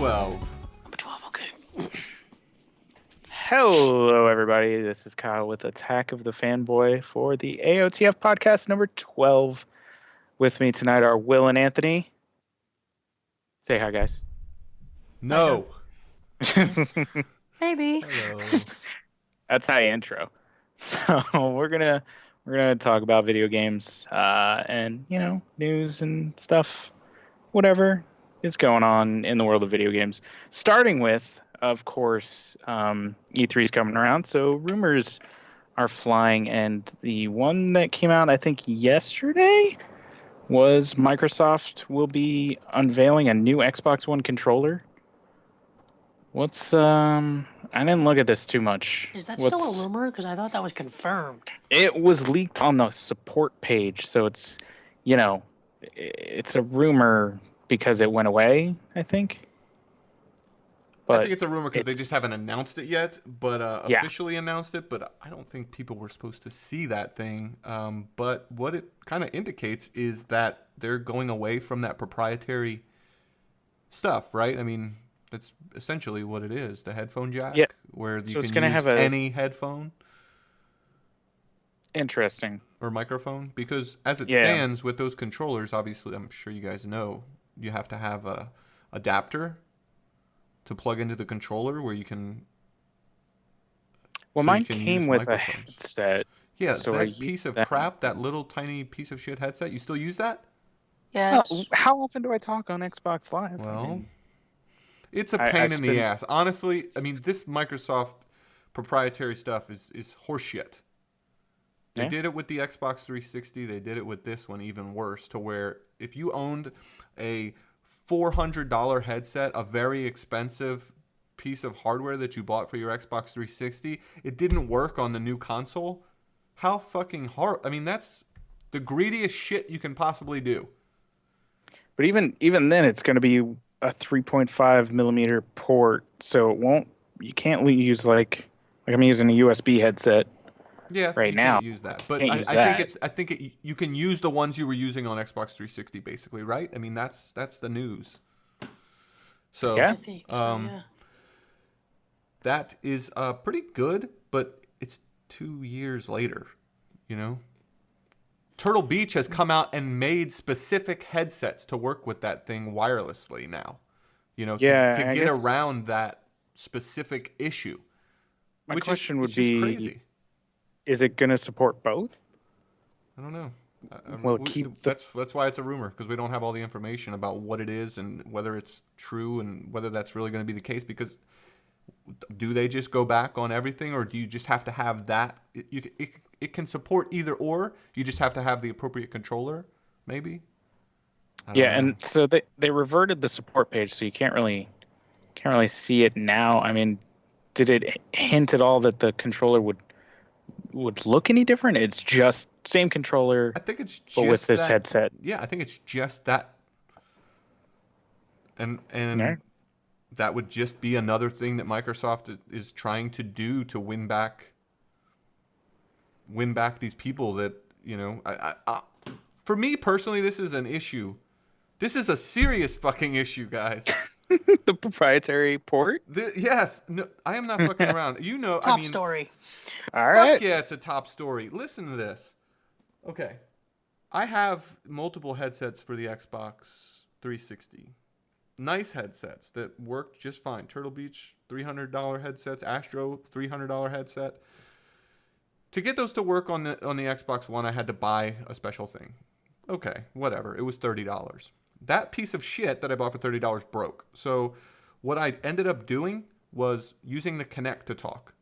12. Number 12, okay. Hello, everybody. This is Kyle with Attack of the Fanboy for the AOTF Podcast number 12. With me tonight are Will and Anthony. Say hi, guys. No. Maybe. Hello. That's how you intro. So we're gonna talk about video games and news and stuff, whatever is going on in the world of video games. Starting with, of course, E3 is coming around, so rumors are flying, and the one that came out I think yesterday was Microsoft will be unveiling a new Xbox One controller. What's I didn't look at this too much. Is that still a rumor? Because I thought that was confirmed. It was leaked on the support page, so it's it's a rumor because it went away, I think. But I think it's a rumor because they just haven't announced it yet, but officially announced it. But I don't think people were supposed to see that thing. But what it kind of indicates is that they're going away from that proprietary stuff, right? I mean, that's essentially what it is, the headphone jack, where you can use any headphone. Interesting. Or microphone, because as it stands with those controllers, obviously, I'm sure you guys know, you have to have a adapter to plug into the controller where you can. Well, mine came with a headset. Yeah, so that piece of crap, that little tiny piece of shit headset, you still use that? Yeah. How often do I talk on Xbox Live? Well, it's a pain in the ass. Honestly, I mean, this Microsoft proprietary stuff is horseshit. They did it with the Xbox 360. They did it with this one even worse, to where if you owned a $400 headset, a very expensive piece of hardware that you bought for your Xbox 360, it didn't work on the new console. How fucking hard? I mean, that's the greediest shit you can possibly do. But even then, it's going to be a 3.5 millimeter port, so it won't. You can't use like I'm using a USB headset. Yeah, right now. Can't use that, but I think you can use the ones you were using on Xbox 360, basically, right? I mean, that's the news. So that is pretty good, but it's 2 years later. Turtle Beach has come out and made specific headsets to work with that thing wirelessly now. To get around that specific issue. My question would be, crazy. Is it going to support both? I don't know. That's why it's a rumor, because we don't have all the information about what it is and whether it's true and whether that's really going to be the case. Because do they just go back on everything, or do you just have to have that? It can support either or. You just have to have the appropriate controller, maybe. And so they reverted the support page, so you can't really see it now. I mean, did it hint at all that the controller would look any different? It's just same controller. I think it's just but with this headset. Yeah, I think it's just that. And that would just be another thing that Microsoft is trying to do to win back these people that, for me personally, this is an issue. This is a serious fucking issue, guys. The proprietary port? Yes. No, I am not fucking around. Top story. All right. Yeah, it's a top story. Listen to this. Okay. I have multiple headsets for the Xbox 360. Nice headsets that worked just fine. Turtle Beach, $300 headsets. Astro, $300 headset. To get those to work on the Xbox One, I had to buy a special thing. Okay, whatever. It was $30. That piece of shit that I bought for $30 broke. So what I ended up doing was using the Kinect to talk.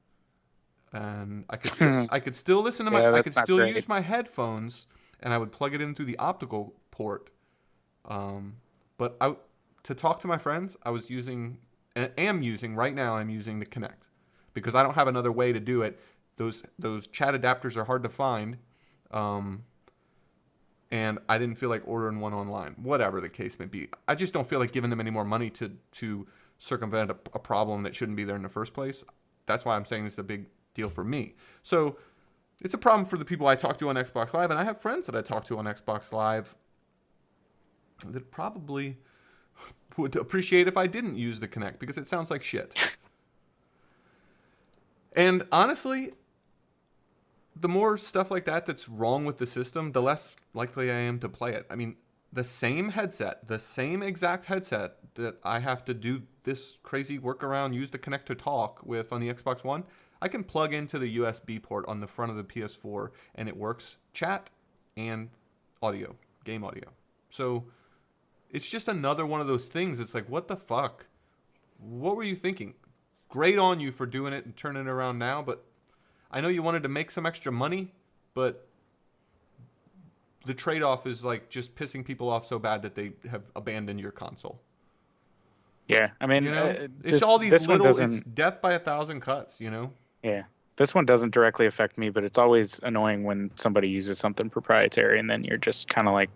And I could still listen to I could still use my headphones, and I would plug it in through the optical port. But to talk to my friends, I was using, and am using right now, I'm using the Kinect, because I don't have another way to do it. Those chat adapters are hard to find. And I didn't feel like ordering one online. Whatever the case may be. I just don't feel like giving them any more money to circumvent a problem that shouldn't be there in the first place. That's why I'm saying this is a big deal for me. So it's a problem for the people I talk to on Xbox Live, and I have friends that I talk to on Xbox Live that probably would appreciate if I didn't use the Kinect because it sounds like shit. And honestly, the more stuff like that that's wrong with the system, the less likely I am to play it. I mean, the same headset, the same exact headset that I have to do this crazy workaround, use the Kinect to talk with on the Xbox One, I can plug into the USB port on the front of the PS4 and it works chat and audio, game audio. So it's just another one of those things. It's like, what the fuck? What were you thinking? Great on you for doing it and turning it around now, but I know you wanted to make some extra money, but the trade-off is like just pissing people off so bad that they have abandoned your console. Yeah, I mean, You know? It's all these little, it's death by 1,000 cuts, you know? Yeah. This one doesn't directly affect me, but it's always annoying when somebody uses something proprietary and then you're just kind of like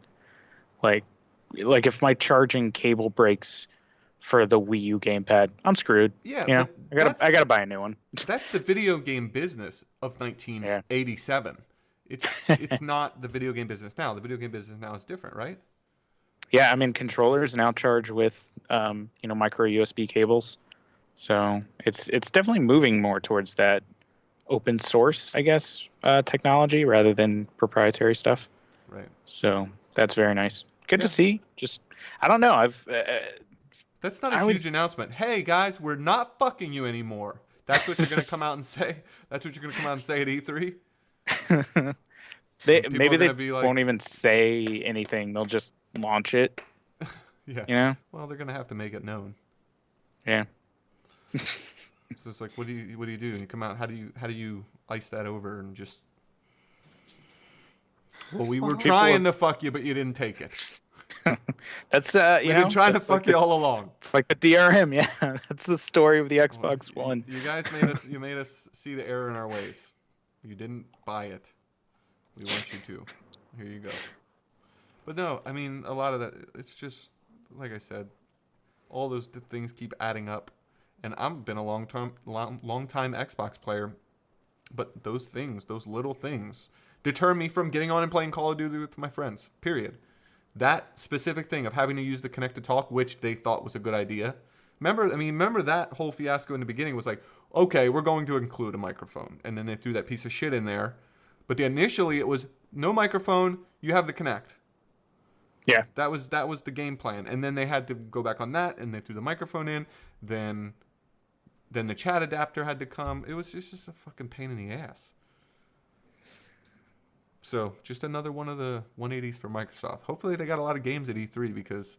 if my charging cable breaks for the Wii U gamepad, I'm screwed. Yeah, you know, I gotta buy a new one. That's the video game business of 1987. It's not the video game business now. The video game business now is different, right? Yeah, I mean, controllers now charge with micro USB cables, so it's definitely moving more towards that open source, I guess, technology rather than proprietary stuff. Right. So that's very nice. Good to see. Just I don't know. That's not a huge announcement. Hey guys, we're not fucking you anymore. That's what you're gonna come out and say. That's what you're gonna come out and say at E3. Maybe they won't even say anything. They'll just launch it. Yeah. You know. Well, they're gonna have to make it known. Yeah. So it's like, what do you do? And you come out. How do you ice that over and just? Well, we were trying to fuck you, but you didn't take it. That's We've been trying to fuck you all along. It's like the DRM, yeah. That's the story of the Xbox One. You guys made us see the error in our ways. You didn't buy it. We want you to. Here you go. But no, I mean, a lot of that, it's just like I said, all those things keep adding up. And I've been a long time Xbox player, but those little things deter me from getting on and playing Call of Duty with my friends. Period. That specific thing of having to use the Kinect to talk, which they thought was a good idea. Remember that whole fiasco in the beginning was like, okay, we're going to include a microphone. And then they threw that piece of shit in there. But initially it was no microphone, you have the Kinect. Yeah. That was the game plan. And then they had to go back on that and they threw the microphone in. Then the chat adapter had to come. It was just a fucking pain in the ass. So, just another one of the 180s for Microsoft. Hopefully they got a lot of games at E3 because...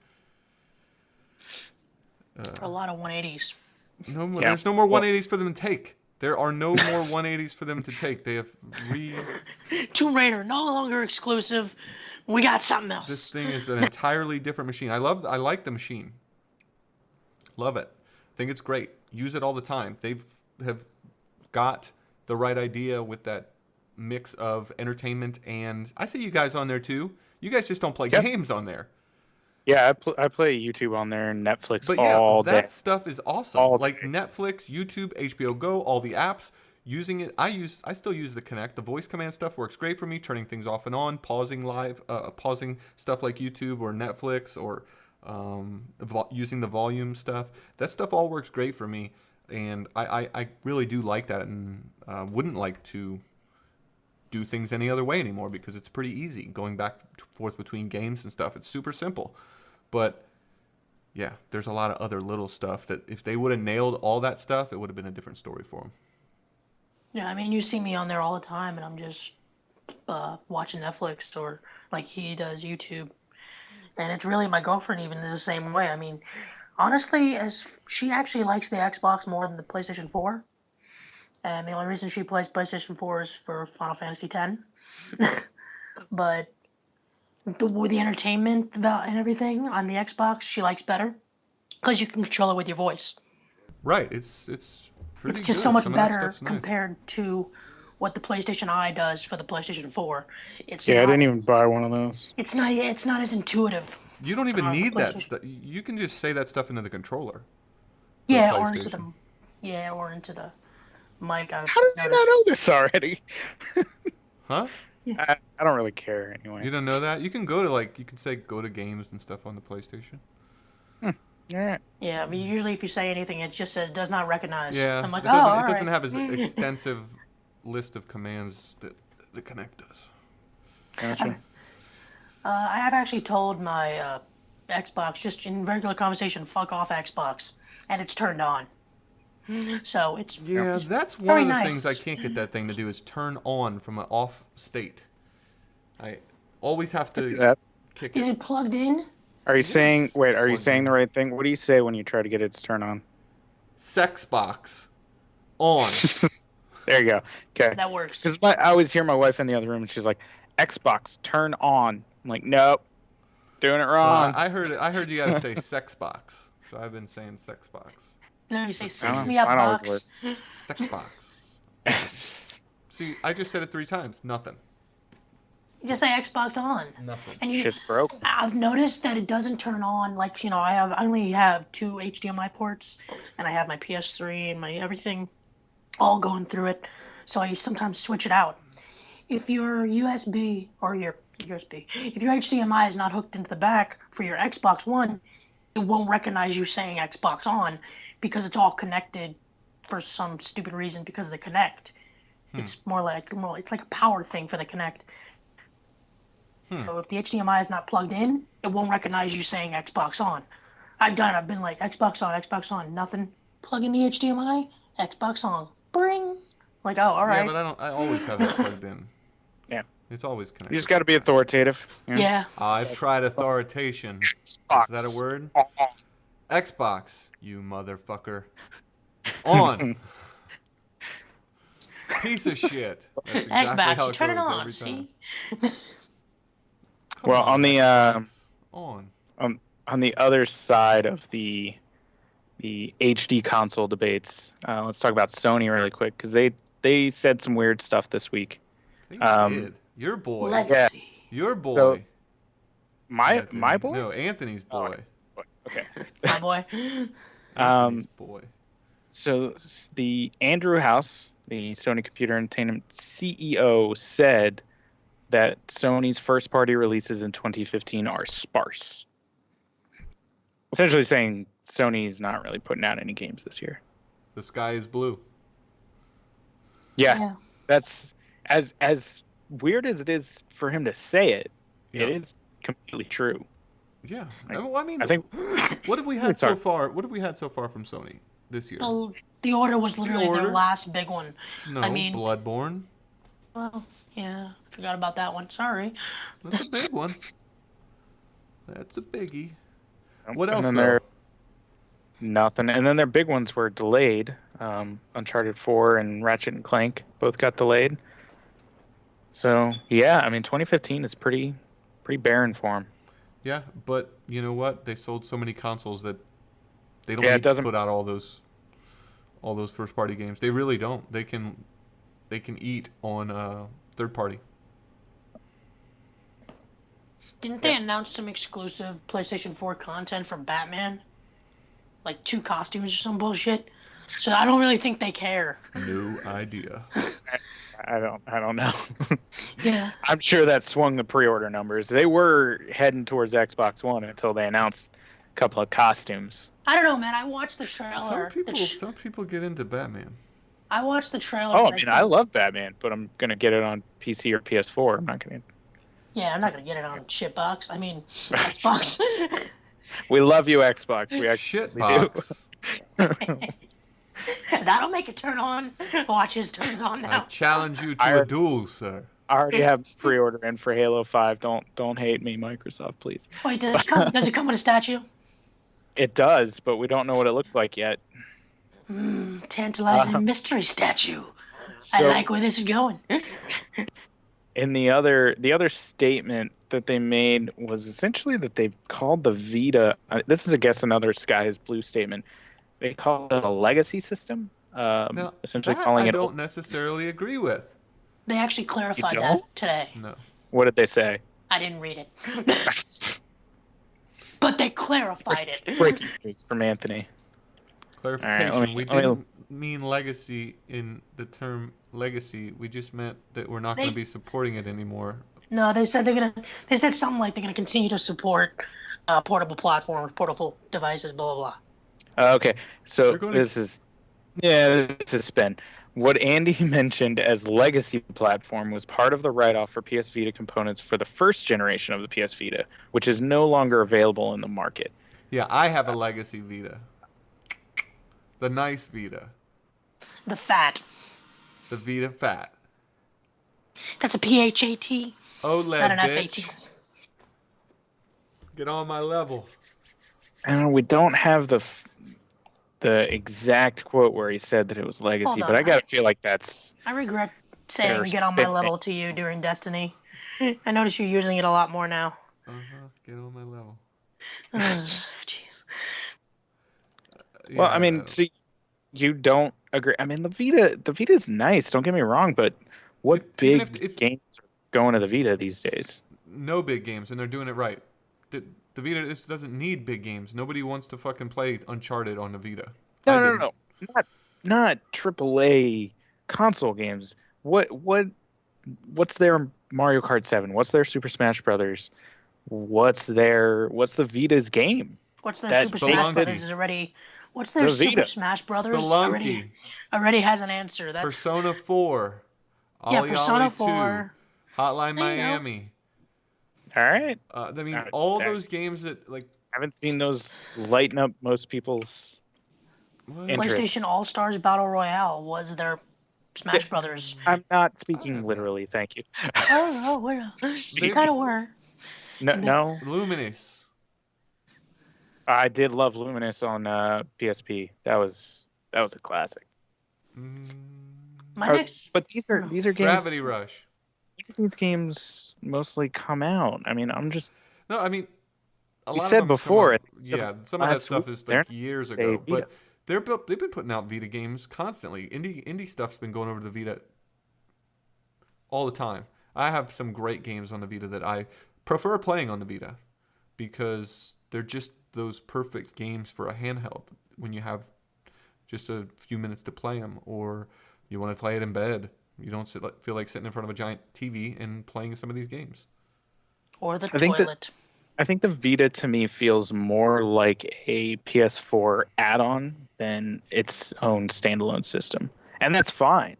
a lot of 180s. There's no more 180s for them to take. There are no more 180s for them to take. They have Tomb Raider, no longer exclusive. We got something else. This thing is an entirely different machine. I like the machine. Love it. Think it's great. Use it all the time. They have got the right idea with that mix of entertainment and I see you guys on there too. You guys just don't play games on there. Yeah, I play YouTube on there and Netflix all day. That stuff is awesome. Like Netflix, YouTube, HBO Go, all the apps. Using it, I still use the Kinect. The voice command stuff works great for me. Turning things off and on, pausing stuff like YouTube or Netflix, or using the volume stuff. That stuff all works great for me, and I really do like that, and wouldn't like to do things any other way anymore because it's pretty easy going back and forth between games and stuff. It's super simple, but yeah, there's a lot of other little stuff that if they would have nailed all that stuff, it would have been a different story for them. Yeah, I mean, you see me on there all the time, and I'm just watching Netflix or like he does YouTube. And it's really my girlfriend even is the same way. I mean, honestly, as she actually likes the Xbox more than the PlayStation 4. And the only reason she plays PlayStation 4 is for Final Fantasy X. But the entertainment and everything on the Xbox, she likes better because you can control it with your voice. Right. It's just so much better compared to what the PlayStation Eye does for the PlayStation 4. I didn't even buy one of those. It's not as intuitive. You don't even need that stuff. You can just say that stuff into the controller. Yeah, or into the mic. How did you not know this already? Huh? Yes. I don't really care anyway. You don't know that? You can go to go to games and stuff on the PlayStation. Yeah. Yeah, I mean, usually if you say anything, it just says does not recognize. Yeah, I'm like, it oh, doesn't. all It doesn't right. have as extensive list of commands that the Kinect does. Gotcha. I have actually told my Xbox, just in regular conversation, fuck off Xbox, and it's turned on. So it's Yeah, it's that's one very of the nice. things I can't get that thing to do is turn on from an off state. I always have to That- kick Is it. it plugged in? Are you Yes, saying? Wait, are you plugged saying in. the right thing? What do you say when you try to get it to turn on? Sex box on. There you go. Okay. That works. Because I always hear my wife in the other room, and she's like, "Xbox, turn on." I'm like, "Nope, doing it Well, wrong." I heard you gotta say sex box, so I've been saying sex box. No, you say I six don't- me up I don't always box. Sex box. See, I just said it 3 times. Nothing. You just say Xbox on. Nothing. And you, Shit's broke. I've noticed that it doesn't turn on. Like, I only have 2 HDMI ports, and I have my PS3 and my everything all going through it. So I sometimes switch it out. If your USB or your USB, if your HDMI is not hooked into the back for your Xbox One, it won't recognize you saying Xbox on because it's all connected for some stupid reason because of the Kinect. It's it's like a power thing for the Kinect. So if the HDMI is not plugged in, it won't recognize you saying Xbox on. I've been like Xbox on, nothing. Plug in the HDMI, Xbox on. Bring. Like, oh, all right. Yeah, but I always have it plugged in. Yeah. It's always connected. You just got to be authoritative. you know? Yeah. I've tried authoritation. Xbox. Is that a word? On. Xbox, you motherfucker. On. Piece of shit. That's exactly Xbox, how you it turn it goes on, every time. see? Come Well, on the Xbox. On. on the other side of the HD console debates, let's talk about Sony really quick because they said some weird stuff this week. They Um, did. Your boy. Legacy. Your boy. So- My Anthony. boy. No, Anthony's Oh, boy. Okay. My boy. Anthony's boy. So the Andrew House, the Sony Computer Entertainment CEO, said that Sony's first-party releases in 2015 are sparse. Essentially saying Sony's not really putting out any games this year. The sky is blue. Yeah, that's as weird as it is for him to say it. Yeah. It is completely true. Yeah. Like, Well, I mean, I think what have we had so Sorry. far? What have we had so far from Sony this year? So the Order was literally Order? their last big one. No, I mean- Bloodborne. Well, yeah, forgot about that one. Sorry. That's a big one. That's a biggie. What and else, then though? their nothing, and then their big ones were delayed. Uncharted 4 and Ratchet and Clank both got delayed. So yeah, I mean 2015 is pretty barren for them. Yeah, but you know what? They sold so many consoles that they don't Yeah, it need to doesn't- put out all those first party games. They really don't. They can eat on third party. Didn't they announce some exclusive PlayStation 4 content for Batman? Like 2 costumes or some bullshit? So I don't really think they care. No idea. I don't know. Yeah. I'm sure that swung the pre-order numbers. They were heading towards Xbox One until they announced a couple of costumes. I don't know, man. I watched the trailer. Some people get into Batman. I watched the trailer. Oh, and I mean, think- I love Batman, but I'm gonna get it on PC or PS4. I'm not gonna. Yeah, I'm not gonna get it on shitbox. I mean, Xbox. We love you, Xbox. We actually Shit do. box. That'll make it turn on. Watch his turns on I now. challenge you to I- a duel, sir. I already have pre-order in for Halo 5. Don't hate me, Microsoft, please. Wait, does it come with a statue? It does, but we don't know what it looks like yet. Tantalizing mystery statue. So I like where this is going. in the other statement that they made was essentially that they called the Vita. This is, I guess, another Sky is Blue statement. They called it a legacy system. Now, Essentially that calling I it. don't necessarily agree with. They actually clarified You that don't? today. No. What did they say? I didn't read it. But they clarified it. Breaking news from Anthony. Clarification. let me- We let me- didn't mean legacy in the term legacy. We just meant that we're not going to They- be supporting it anymore. No, they said they said something like they're gonna continue to support portable platforms, portable devices, blah blah blah. Okay, so They're going to- this is spin. What Andy mentioned as legacy platform was part of the write-off for PS Vita components for the first generation of the PS Vita, which is no longer available in the market. Yeah, I have a legacy Vita. The nice Vita. The fat. The Vita Fat. That's a PHAT, OLED, not an bitch. FAT. Get on my level. And we don't have the exact quote where he said that it was legacy, Hold but on. I gotta feel like that's I regret saying Better "get on my spin level" to you during Destiny. I notice you're using it a lot more now. Get on my level. Jeez. well. I mean, Yeah. so you don't agree? I mean, the Vita is nice. Don't get me wrong, but what Even big if- games are going to the Vita these days? No big games, and they're doing it right. The Vita doesn't need big games. Nobody wants to fucking play Uncharted on the Vita. I didn't. No, not AAA console games. What's their Mario Kart 7? What's their Super Smash Brothers? What's the Vita's game? What's their That's Super Smash Spelunky. Brothers is already? What's their The Super Vita. Smash Brothers Spelunky, already has an answer. That's Persona 4, yeah, Ollie Persona Ollie 4. 2, Hotline There you go. Miami. All right, I mean, Uh, all okay. those games that like haven't seen those lighten up most people's. what? Interest. PlayStation All Stars Battle Royale was their Smash Brothers. I'm not speaking Okay. literally. Thank you. Well, they kind of were. No, Luminous. I did love Luminous on PSP. That was a classic. My Oh, next, But these are games. Gravity Rush. These games mostly come out. I mean, I'm just. No, I mean, a We lot of said them come before, out- I think yeah, some of that last stuff week, is they're like not years say ago, Vita. but they've been putting out Vita games constantly. Indie stuff's been going over to the Vita all the time. I have some great games on the Vita that I prefer playing on the Vita because they're just those perfect games for a handheld when you have just a few minutes to play them, or you want to play it in bed. You don't feel like sitting in front of a giant TV and playing some of these games. or the I think that- toilet. I think the Vita to me feels more like a PS4 add-on than its own standalone system, and that's fine.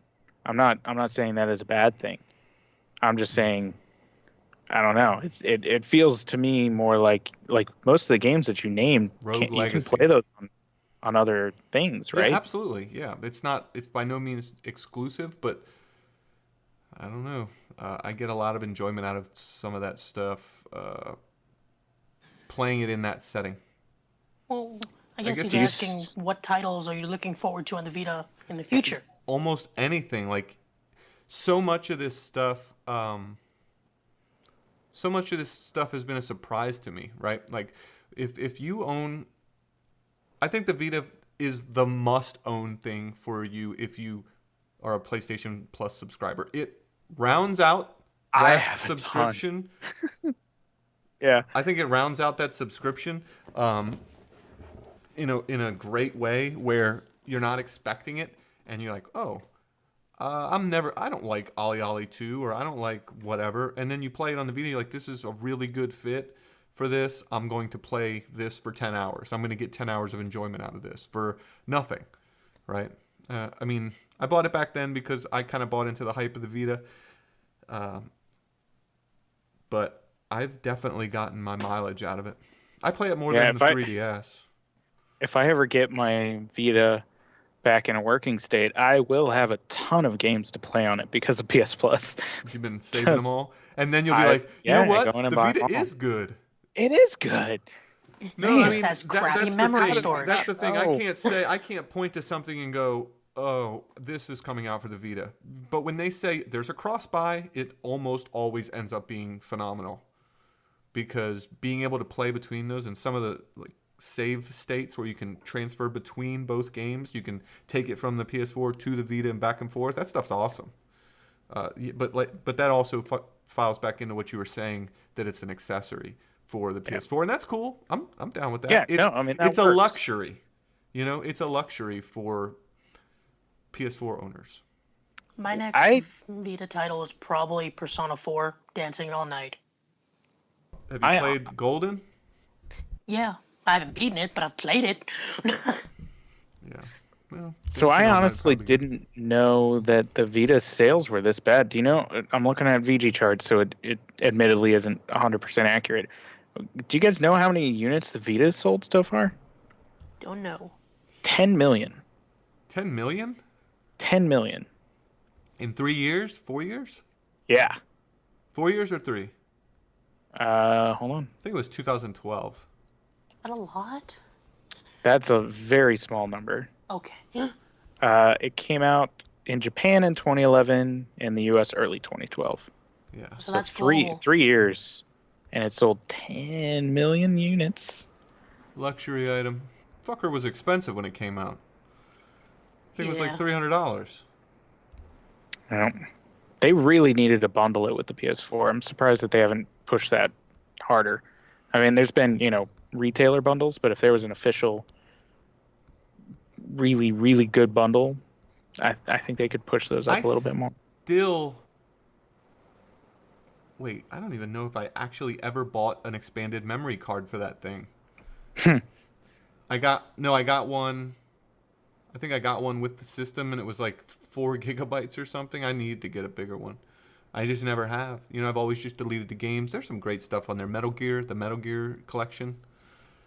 I'm not saying that is a bad thing. I'm just saying, I don't know. It feels to me more like most of the games that you named. Rogue You can Legacy. play those on other things, right? Yeah, absolutely. Yeah, it's by no means exclusive, but I don't know. I get a lot of enjoyment out of some of that stuff. Playing it in that setting. Well, I guess guess he's it's- asking what titles are you looking forward to on the Vita in the future? Almost anything. Like so much of this stuff. So much of this stuff has been a surprise to me, right? Like if you own, I think the Vita is the must-own thing for you if you are a PlayStation Plus subscriber. It rounds out I that have a ton. subscription. Yeah. I think it rounds out that subscription in a great way where you're not expecting it and you're like, oh, I don't like Ollie Ollie 2 or I don't like whatever. And then you play it on the Vita, you're like, this is a really good fit for this. I'm going to play this for 10 hours. I'm going to get 10 hours of enjoyment out of this for nothing, right? I mean, I bought it back then because I kind of bought into the hype of the Vita. But I've definitely gotten my mileage out of it. I play it more Yeah, than if the I- 3DS. If I ever get my Vita back in a working state, I will have a ton of games to play on it because of PS Plus. You've been saving them Just- all. And then you'll be I- like, you yeah, know what? go in and The buy Vita them all. is good. It is good. No, It I just mean, has crappy that's memory the thing. storage. That's the thing. Oh. I can't point to something and go, oh, this is coming out for the Vita. But when they say there's a cross-buy, it almost always ends up being phenomenal. Because being able to play between those and some of the save states where you can transfer between both games, you can take it from the PS4 to the Vita and back and forth. That stuff's awesome. But that also files back into what you were saying, that it's an accessory for the PS4, and that's cool. I'm down with that. Yeah, it's, no, I mean, that it's a works. luxury. It's a luxury for PS4 owners. My next Vita title is probably Persona 4 Dancing All Night. Have you played Golden? Yeah, I haven't beaten it, but I've played it. Yeah. Well, So I honestly didn't know that the Vita sales were this bad. Do you know? I'm looking at VG charts, so it admittedly isn't 100% accurate. Do you guys know how many units the Vita has sold so far? Don't know. 10 million. 10 million? 10 million. In 3 years? 4 years? Yeah. 4 years or 3? Hold on. I think it was 2012. Not a lot? That's a very small number. Okay. It came out in Japan in 2011, in the US early 2012. Yeah. So that's three global. 3 years, and it sold 10 million units. Luxury item. Fucker was expensive when it came out. I think it was like Yeah. $300. Yeah. They really needed to bundle it with the PS4. I'm surprised that they haven't pushed that harder. I mean, there's been, retailer bundles, but if there was an official really, really good bundle, I think they could push those up a little bit more. Wait, I don't even know if I actually ever bought an expanded memory card for that thing. I got one. I think I got one with the system, and it was like 4 gigabytes or something. I need to get a bigger one. I just never have. I've always just deleted the games. There's some great stuff on there. The Metal Gear collection.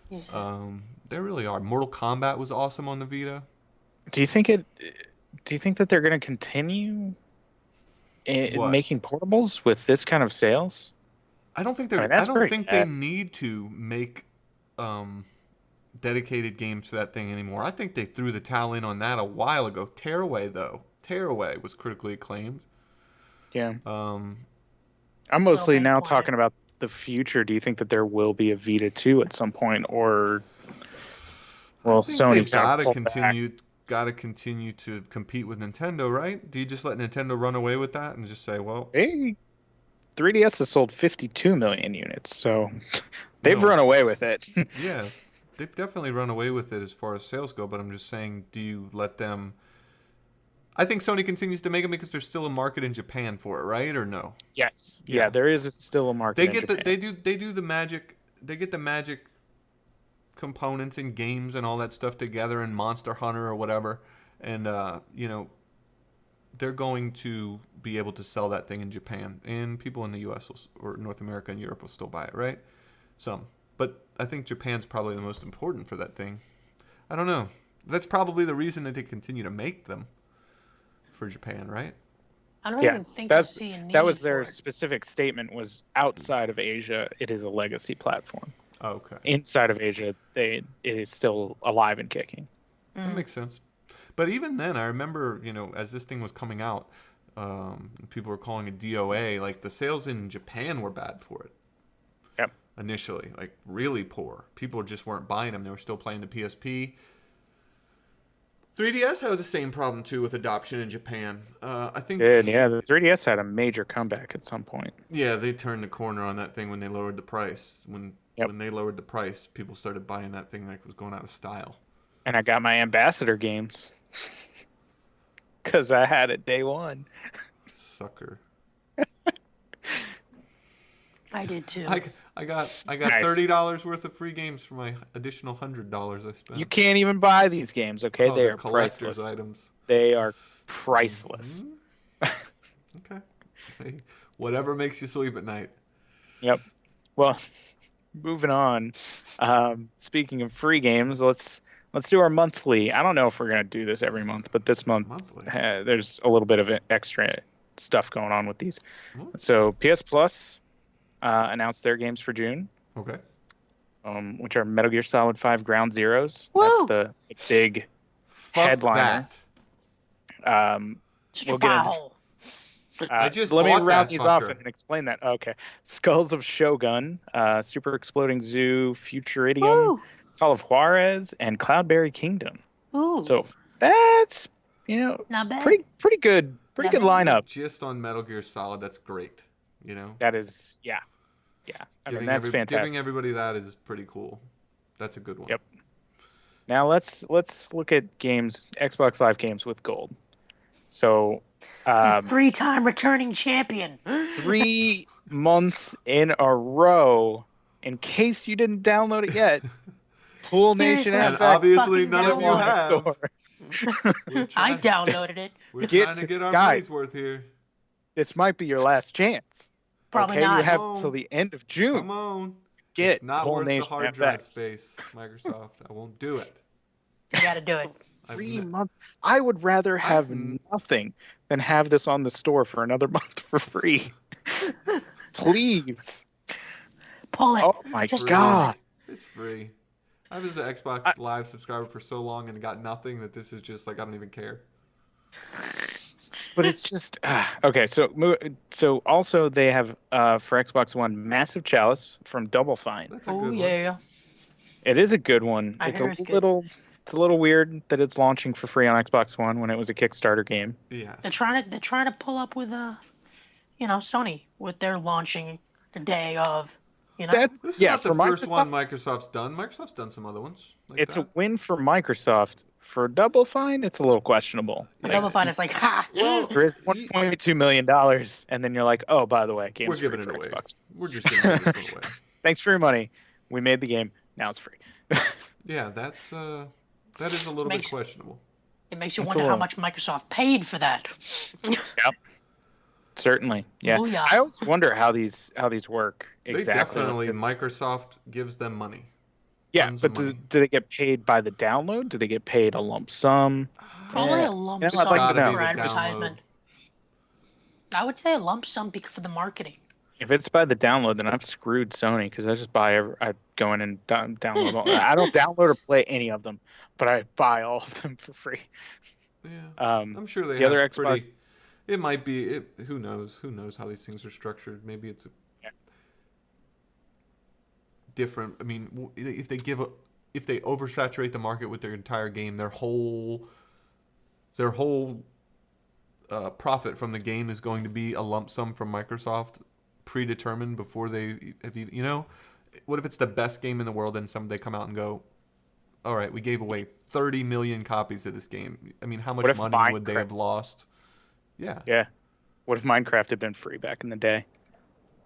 Yeah. There really are. Mortal Kombat was awesome on the Vita. Do you think that they're going to continue making portables with this kind of sales? I don't think they need to make dedicated games for that thing anymore. I think they threw the towel in on that a while ago. Tearaway was critically acclaimed. Yeah. I'm mostly now talking about the future. Do you think that there will be a Vita 2 at some point, or will Sony gotta continue to compete with Nintendo, right? Do you just let Nintendo run away with that and just say, well, hey, 3DS has sold 52 million units, so they've run away with it. Yeah, they've definitely run away with it as far as sales go, but I'm just saying, do you let them... I think Sony continues to make them because there's still a market in Japan for it, right? Or no? Yes. Yeah, there is still a market in Japan. They do the magic... They get the magic components and games and all that stuff together in Monster Hunter or whatever, and they're going to be able to sell that thing in Japan, and people in the US or North America and Europe will still buy it, right? Some, but I think Japan's probably the most important for that thing. I don't know. That's probably the reason that they continue to make them for Japan, right? I don't even think I see a need that was their for it. specific statement. Was outside of Asia, it is a legacy platform. Oh, okay. Inside of Asia, it is still alive and kicking. That makes sense. But even then, I remember, as this thing was coming out, people were calling it DOA. Like, the sales in Japan were bad for it. Yep. Initially, like, really poor. People just weren't buying them. They were still playing the PSP. 3DS had the same problem, too, with adoption in Japan. I think... Yeah, the 3DS had a major comeback at some point. Yeah, they turned the corner on that thing when they lowered the price. When they lowered the price, people started buying that thing like it was going out of style. And I got my Ambassador games. Because I had it day one. Sucker. I did too. I got Nice. $30 worth of free games for my additional $100 I spent. You can't even buy these games, okay? Oh, They they're are collector's priceless. items. They are priceless. Okay. Hey, whatever makes you sleep at night. Yep. Well, moving on. Speaking of free games, let's do our monthly. I don't know if we're gonna do this every month, but this month there's a little bit of extra stuff going on with these. So PS Plus announced their games for June. Okay. Which are Metal Gear Solid 5 Ground Zeroes. Woo! That's the big Fuck headliner. that. We'll get into. I just so let me bought round that these off fucker. and explain that. Okay. Skulls of Shogun, Super Exploding Zoo, Futuridium, Woo! Call of Juarez, and Cloudberry Kingdom. Ooh, So that's not bad. pretty good Not good bad. lineup. Just on Metal Gear Solid, that's great. That is yeah. I mean that's fantastic. Giving everybody that is pretty cool. That's a good one. Yep. Now let's look at games, Xbox Live games with gold. So, The three-time returning champion. 3 months in a row, in case you didn't download it yet, Pool Nation Seriously? And FX obviously fucking none of you download it. have. Store. We're I trying, downloaded it. we're Get trying to get our guys. money's worth here. This might be your last chance. Probably okay, not. you have Come on. till the end of June. Come on. Get It's not Pool worth Nation the hard FX. drive space, Microsoft. I won't do it. You got to do it. 3 months. I would rather have nothing than have this on the store for another month for free. Please. Pull it. Oh my Just God. It's free. I was an Xbox Live subscriber for so long and got nothing that this is just like I don't even care. But it's just okay. So also they have for Xbox One Massive Chalice from Double Fine. That's a Oh good one. yeah. It is a good one. I It's hear a it's good. it's a little weird that it's launching for free on Xbox One when it was a Kickstarter game. Yeah. They're trying to pull up with Sony with their launching the day of, That's This is yeah not the for first Microsoft. one Microsoft's done. Microsoft's done some other ones. Like It's that. a win for Microsoft. For Double Fine, it's a little questionable. Yeah. Double Fine. It's like, ha. Well, There is $1.2 million, and then you're like, oh, by the way, game's we're free giving it for away. Xbox. We're just giving this one away. Thanks for your money. We made the game. Now it's free. Yeah, that is a little bit Makes- questionable. It makes you It's a wonder how little- much Microsoft paid for that. Certainly, yeah. Booyah. I always wonder how these work They exactly. definitely Microsoft gives them money. Yeah, tons but of do money. they get paid by the download? Do they get paid a lump sum? Probably Yeah. a lump Yeah, I'd sum like to know. for The advertisement. I would say a lump sum for the marketing. If it's by the download, then I've screwed Sony because I just buy. I go in and download. I don't download or play any of them, but I buy all of them for free. Yeah, I'm sure they the have other pretty. Xbox- It might be. Who knows? Who knows how these things are structured? Maybe it's different. I mean, if they oversaturate the market with their entire game, their whole profit from the game is going to be a lump sum from Microsoft, predetermined before they have even. What if it's the best game in the world and they come out and go, all right, we gave away 30 million copies of this game. I mean, how much What if money would they Minecraft- have lost? Yeah. Yeah. What if Minecraft had been free back in the day?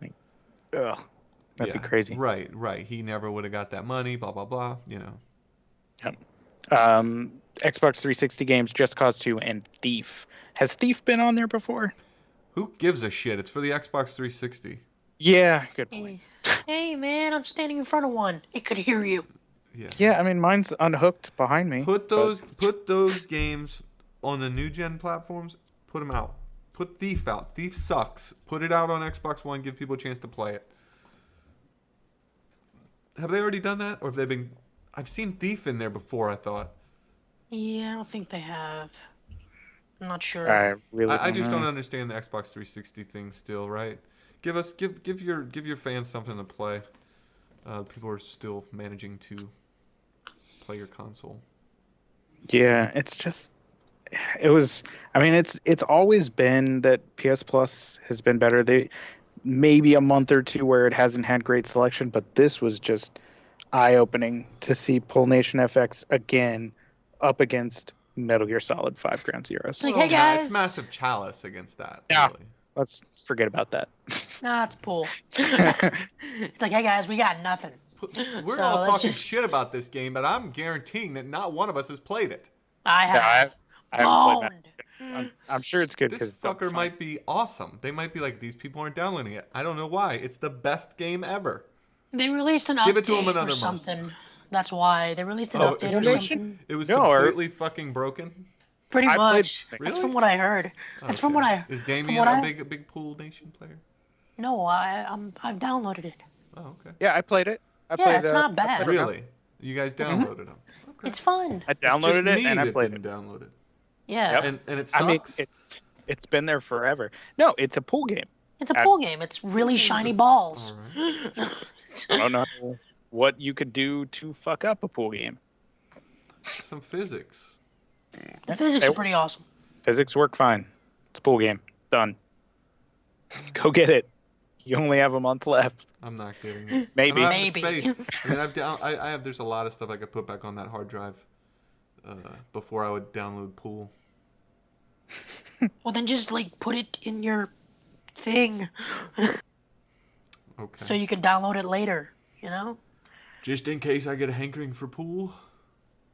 Like, ugh, that'd be crazy. Right. He never would have got that money, blah, blah, blah, Yep. Xbox 360 games, Just Cause 2 and Thief. Has Thief been on there before? Who gives a shit? It's for the Xbox 360. Yeah, good point. Hey man, I'm standing in front of one. It could hear you. Yeah. Yeah, I mean mine's unhooked behind me. Put those games on the new gen platforms. Put them out. Put Thief out. Thief sucks. Put it out on Xbox One. Give people a chance to play it. Have they already done that, or have they been? I've seen Thief in there before. I thought. Yeah, I don't think they have. I'm not sure. I really. I just don't know. understand the Xbox 360 thing still. Right? Give your fans something to play. People are still managing to play your console. Yeah, it's just. It was. I mean, it's always been that PS Plus has been better. They maybe a month or two where it hasn't had great selection, but this was just eye-opening to see Pool Nation FX again up against Metal Gear Solid 5 Ground Zeroes. Like, hey, guys. It's Massive Chalice against that. Yeah. Really. Let's forget about that. Nah, it's pool. It's like, hey guys, we got nothing. We're So all let's talking just- shit about this game, but I'm guaranteeing that not one of us has played it. I Yeah, have I haven't played owned. that. I'm sure it's good This because fucker might be awesome. They might be like, these people aren't downloading it. I don't know why. It's the best game ever. They released an Give update it to 'em another or month. something. That's why they released an Oh, update it or was- something. It was No, or- completely fucking broken. Pretty I played- much. That's Really? from what I heard. That's from Okay. what I. Is from Damien what a I- big Pool Nation player? No, I've downloaded it. Oh, okay. Yeah, I played it. I Yeah, played, it's not bad. Really? You guys downloaded them? Okay. It's fun. I It's just downloaded it me and I that played didn't it. download it. Yeah, Yep. And it I mean, sucks. it's been there forever. No, it's a pool game. it's a pool game. It's really shiny balls. All right. I don't know what you could do to fuck up a pool game. Some physics. The physics are pretty awesome. Physics work fine. It's a pool game. Done. Go get it. You only have a month left. I'm not getting it. Maybe. I don't have the Maybe. space. I mean, I have. There's a lot of stuff I could put back on that hard drive before I would download Pool. Well, then just like put it in your thing Okay. so you can download it later. you know? Just in case I get a hankering for pool.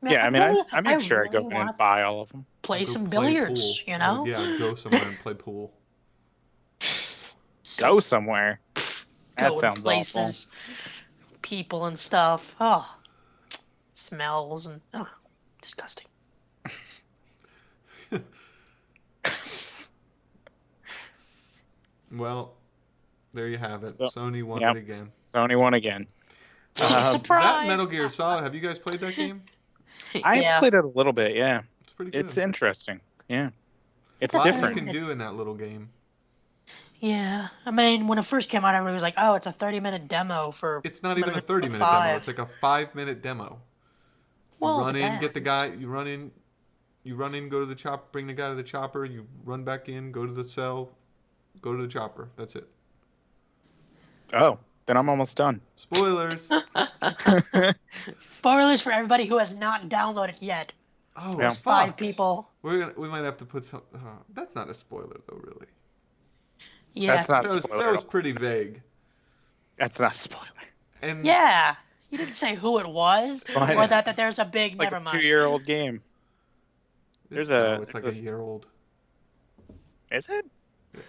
Man, Yeah, I mean, really, I make sure I go really in want and to buy all of them. play Go some play billiards, pool. you know? Yeah, I'd go somewhere and play pool. Go somewhere. That Going sounds places, people and stuff. Oh, smells and disgusting. awful. Well, there you have it. So- Sony won yep. it again. Sony won again. Surprise! That Metal Gear Solid, have you guys played that game? I Yeah. played it a little bit, yeah. It's pretty good. It's interesting. Yeah. It's a lot different. you can do in that little game. Yeah, I mean, when it first came out, everybody was like, "Oh, it's a 30-minute demo for." It's not even a Metal Gear 30-minute 5. demo. It's like a 5-minute demo. You Well, run in, depends. get the guy. You run in, go to the chopper, bring the guy to the chopper. You run back in, go to the cell, go to the chopper. That's it. Oh, then I'm almost done. Spoilers. Spoilers for everybody who has not downloaded yet. Oh, Yeah. fuck. 5 people. We might have to put some. That's not a spoiler though, really. Yeah. That's not a That spoiler. was pretty vague. That's not a spoiler. And Yeah. You didn't say who it was, Fine. or that there's a big. Like Never a mind. 2-year-old game. it's, There's a- no, it's like there's- a year old. Is it? Yeah.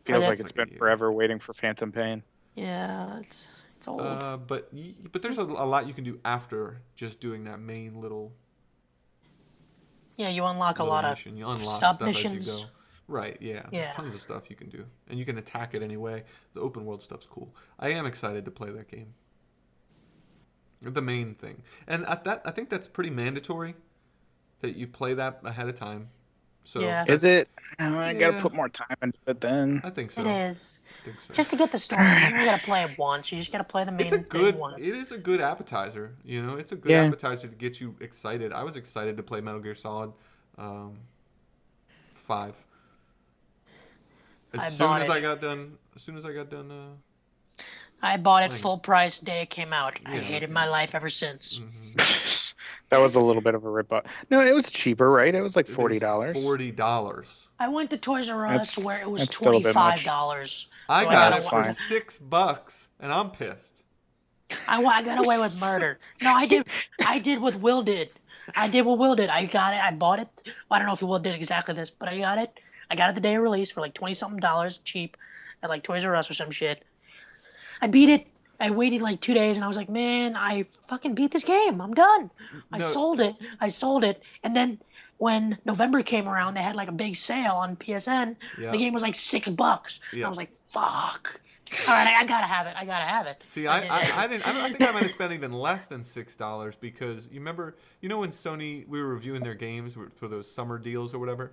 Feels that's like it's like a been year. forever waiting for Phantom Pain. Yeah, it's old. But there's a lot you can do after just doing that main little. Yeah, you unlock a little lot of mission. You unlock sub stuff as missions. you go. Right, yeah. Yeah. There's tons of stuff you can do. And you can attack it anyway. The open world stuff's cool. I am excited to play that game. The main thing. And I think that's pretty mandatory that you play that ahead of time. So Yeah. Is it? Oh, I gotta Yeah. put more time into it then. I think so. It is. I think so. Just to get the story, you don't gotta play it once. You just gotta play the main It's a good. thing once. It is a good appetizer. You know, it's a good Yeah. appetizer to get you excited. I was excited to play Metal Gear Solid 5. I As soon bought as it. I got done. As soon as I got done. I bought it Playing. full price the day it came out. I Yeah. hated my life ever since. That was a little bit of a rip-off. No, it was cheaper, right? It was like $40. $40. I went to Toys R Us That's- where it was that's still a bit much. $25. I So got got it that's for fine. $6, and I'm pissed. I got away with murder. No, I did. I did what Will did. I did what Will did. I got it. I bought it. Well, I don't know if Will did exactly this, but I got it. I got it the day of release for like $20-something cheap at like Toys R Us or some shit. I beat it. I waited like 2 days and I was like, man, I fucking beat this game. I'm done. I No. sold it. And then when November came around, they had like a big sale on PSN. Yeah. The game was like $6. And Yeah. I was like, fuck. All right, I gotta have it. See, did I it. didn't. I think I might have spent even less than $6 because you remember, when Sony, we were reviewing their games for those summer deals or whatever,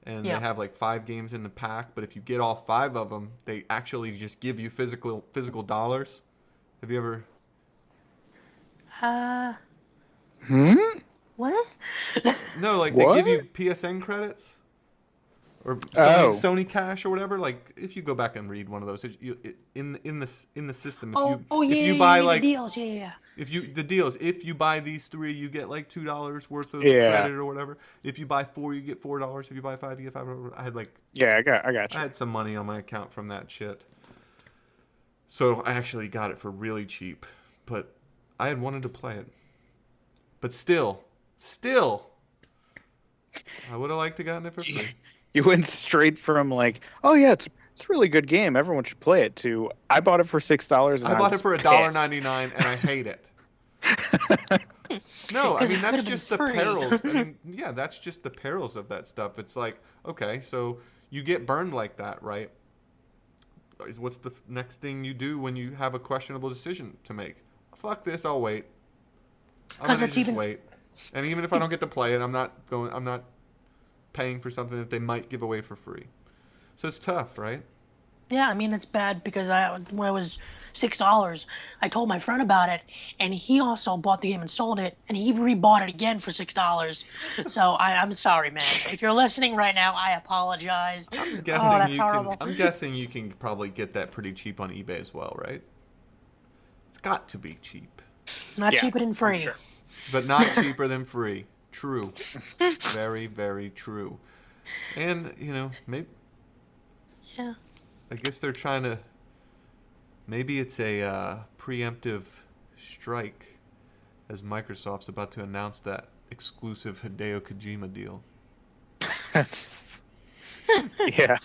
and Yeah. they have like 5 games in the pack. But if you get all 5 of them, they actually just give you physical dollars. Have you ever? What? No, like they What? give you PSN credits or Oh. Sony Cash or whatever. Like if you go back and read one of those, in the system, if you buy like the deals, yeah. if you buy these 3, you get like $2 worth of Yeah. credit or whatever. If you buy 4, you get $4. If you buy 5, you get $5. I had Yeah, I got I you. had some money on my account from that shit. So I actually got it for really cheap, but I had wanted to play it. But still, I would have liked to gotten it for free. You went straight from like, oh yeah, it's a really good game. Everyone should play it. To I bought it for $6. And I bought it was for pissed. $1.99 and I hate it. No, I 'Cause mean it that's could've been just the free. perils. I mean, yeah, that's just the perils of that stuff. It's like, okay, so you get burned like that, right? What's the next thing you do when you have a questionable decision to make? Fuck this, I'll wait. I'm 'Cause gonna it's just even- wait. And even if I don't get to play it, I'm not paying for something that they might give away for free. So it's tough, right? Yeah, I mean it's bad because when it was $6, I told my friend about it, and he also bought the game and sold it, and he rebought it again for $6. So I'm sorry, man. If you're listening right now, I apologize. I'm Oh, guessing that's horrible. I'm guessing you can probably get that pretty cheap on eBay as well, right? It's got to be cheap, Not Yeah, cheaper than for free. sure. but not cheaper than free. True, very, very true. And maybe Yeah. I guess they're trying to Maybe it's a preemptive strike as Microsoft's about to announce that exclusive Hideo Kojima deal. Yeah.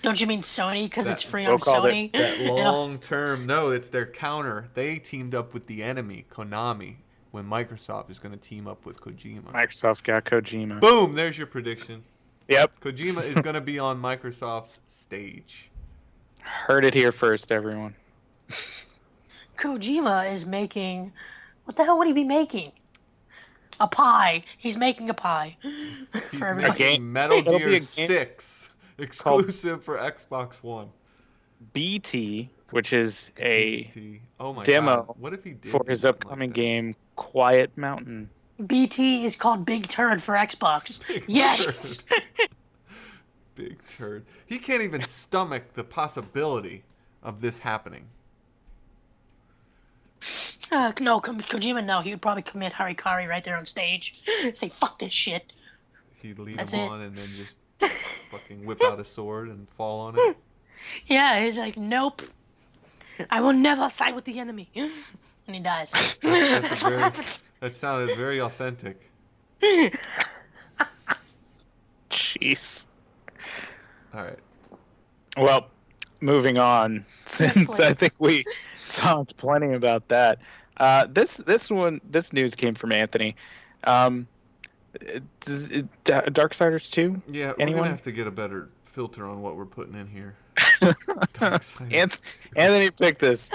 Don't you mean Sony? Because it's free on we'll call Sony. That long term. No, it's their counter. They teamed up with the enemy, Konami, when Microsoft is going to team up with Kojima. Microsoft got Kojima. Boom! There's your prediction. Yep. Kojima is going to be on Microsoft's stage. Heard it here first, everyone. Kojima is making. What the hell would he be making? A pie. He's making a pie. He's For making game. Metal It'll be Gear a game 6 exclusive for Xbox One. BT, which is a BT. Oh my demo God. What if he did for do his something upcoming like that? game, Quiet Mountain. BT is called Big Turd for Xbox. Big Yes. turd. Big turd. He can't even stomach the possibility of this happening. No, Kojima. No, he would probably commit harikari right there on stage. Say fuck this shit. He'd lead That's him it. on and then just fucking whip out a sword and fall on it. Yeah, he's like, nope. I will never side with the enemy. And he dies. That's That's a what very, happens. that sounded very authentic. Jeez. All right. Well, moving on, since I please. think we talked plenty about that. This news came from Anthony. Darksiders 2? Yeah, we're Anyone? gonna have to get a better filter on what we're putting in here. Darksiders. Anthony picked this.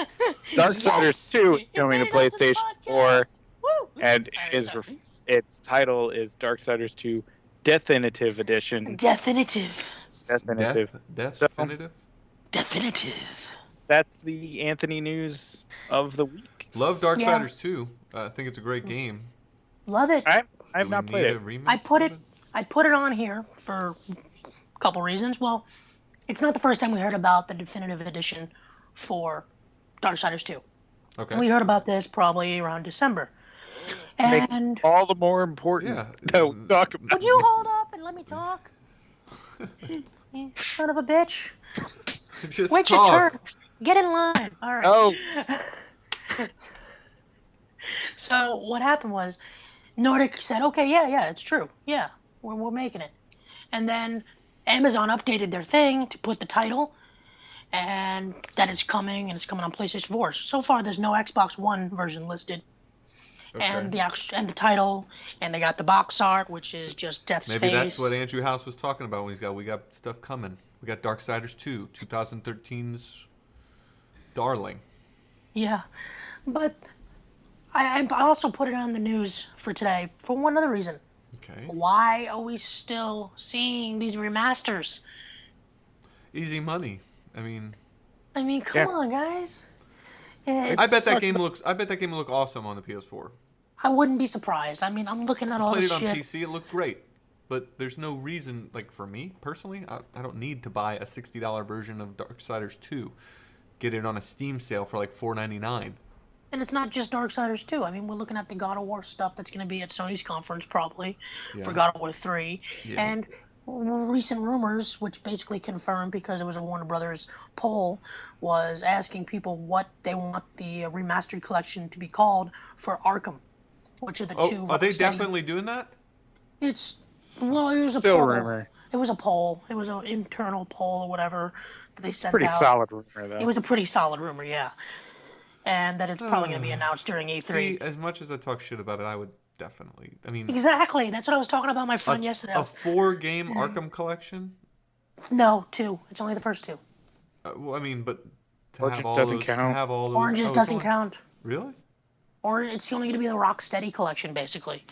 Darksiders Yes! 2 is You coming to made it on the PlayStation 4, podcast! Woo! and Sorry. its title is Darksiders 2 Definitive Edition. Definitive. Definitive. Death So- definitive. Definitive. That's the Anthony news of the week. Love Darksiders 2. I think it's a great game. Love it. I've Do we not need played a it. remake I put of it. I put it on here for a couple reasons. Well, it's not the first time we heard about the definitive edition for Darksiders 2. Okay. We heard about this probably around December. Makes And all the more important Yeah. that we talk about. would you hold up and let me talk? You son of a bitch. Just Wait your talk. turn. Get in line. All right. Oh, So what happened was Nordic said, okay, yeah, it's true. Yeah, we're making it. And then Amazon updated their thing to put the title and that it's coming, and it's coming on PlayStation 4. So far, there's no Xbox One version listed. Okay. And the title, and they got the box art, which is just Death's Maybe face. that's what Andrew House was talking about when we got stuff coming. We got Darksiders 2, 2013's darling. Yeah, but I also put it on the news for today for one other reason. Okay. Why are we still seeing these remasters? Easy money. I mean, Come Yeah. on, guys. I bet that such- game will look awesome on the PS4. I wouldn't be surprised. I'm looking at all Played this it on shit. PC, it looked great. But there's no reason, like for me personally, I don't need to buy a $60 version of Darksiders 2. Get it on a Steam sale for like $4.99. And it's not just Darksiders 2. We're looking at the God of War stuff that's going to be at Sony's conference probably Yeah. for God of War 3. Yeah. And recent rumors, which basically confirmed because it was a Warner Brothers poll, was asking people what they want the remastered collection to be called for Arkham, which are the two. Are they Rocksteady- definitely doing that? It was still a poll. rumor. It was a poll. It was an internal poll or whatever that they sent Pretty out. solid rumor, though. It was a pretty solid rumor, yeah. And that it's probably going to be announced during E3. See, as much as I talk shit about it, I would definitely. I mean, Exactly. That's what I was talking about with my friend yesterday. a 4-game Arkham collection. No, 2. It's only the first 2. Well, I mean, but to Origins have all doesn't those, count. To have all those, Oranges it's doesn't only- count. Really? Or it's only going to be the Rocksteady collection, basically.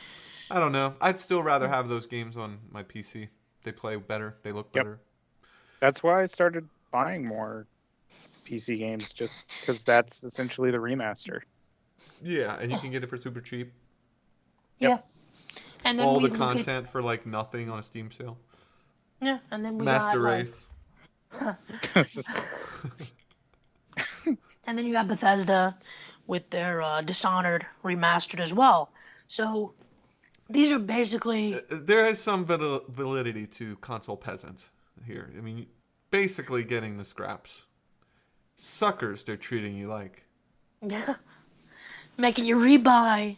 I don't know. I'd still rather have those games on my PC. They play better. They look Yep. better. That's why I started buying more PC games, just because that's essentially the remaster. Yeah, and you can get it for super cheap. Yep. Yeah. And then All we the look content for like nothing on a Steam sale. yeah, and then we Master got Race. and then you got Bethesda with their Dishonored remastered as well. So these are basically There is some validity to console peasant here. I mean, basically getting the scraps. suckers they're treating you like. Yeah. Making you rebuy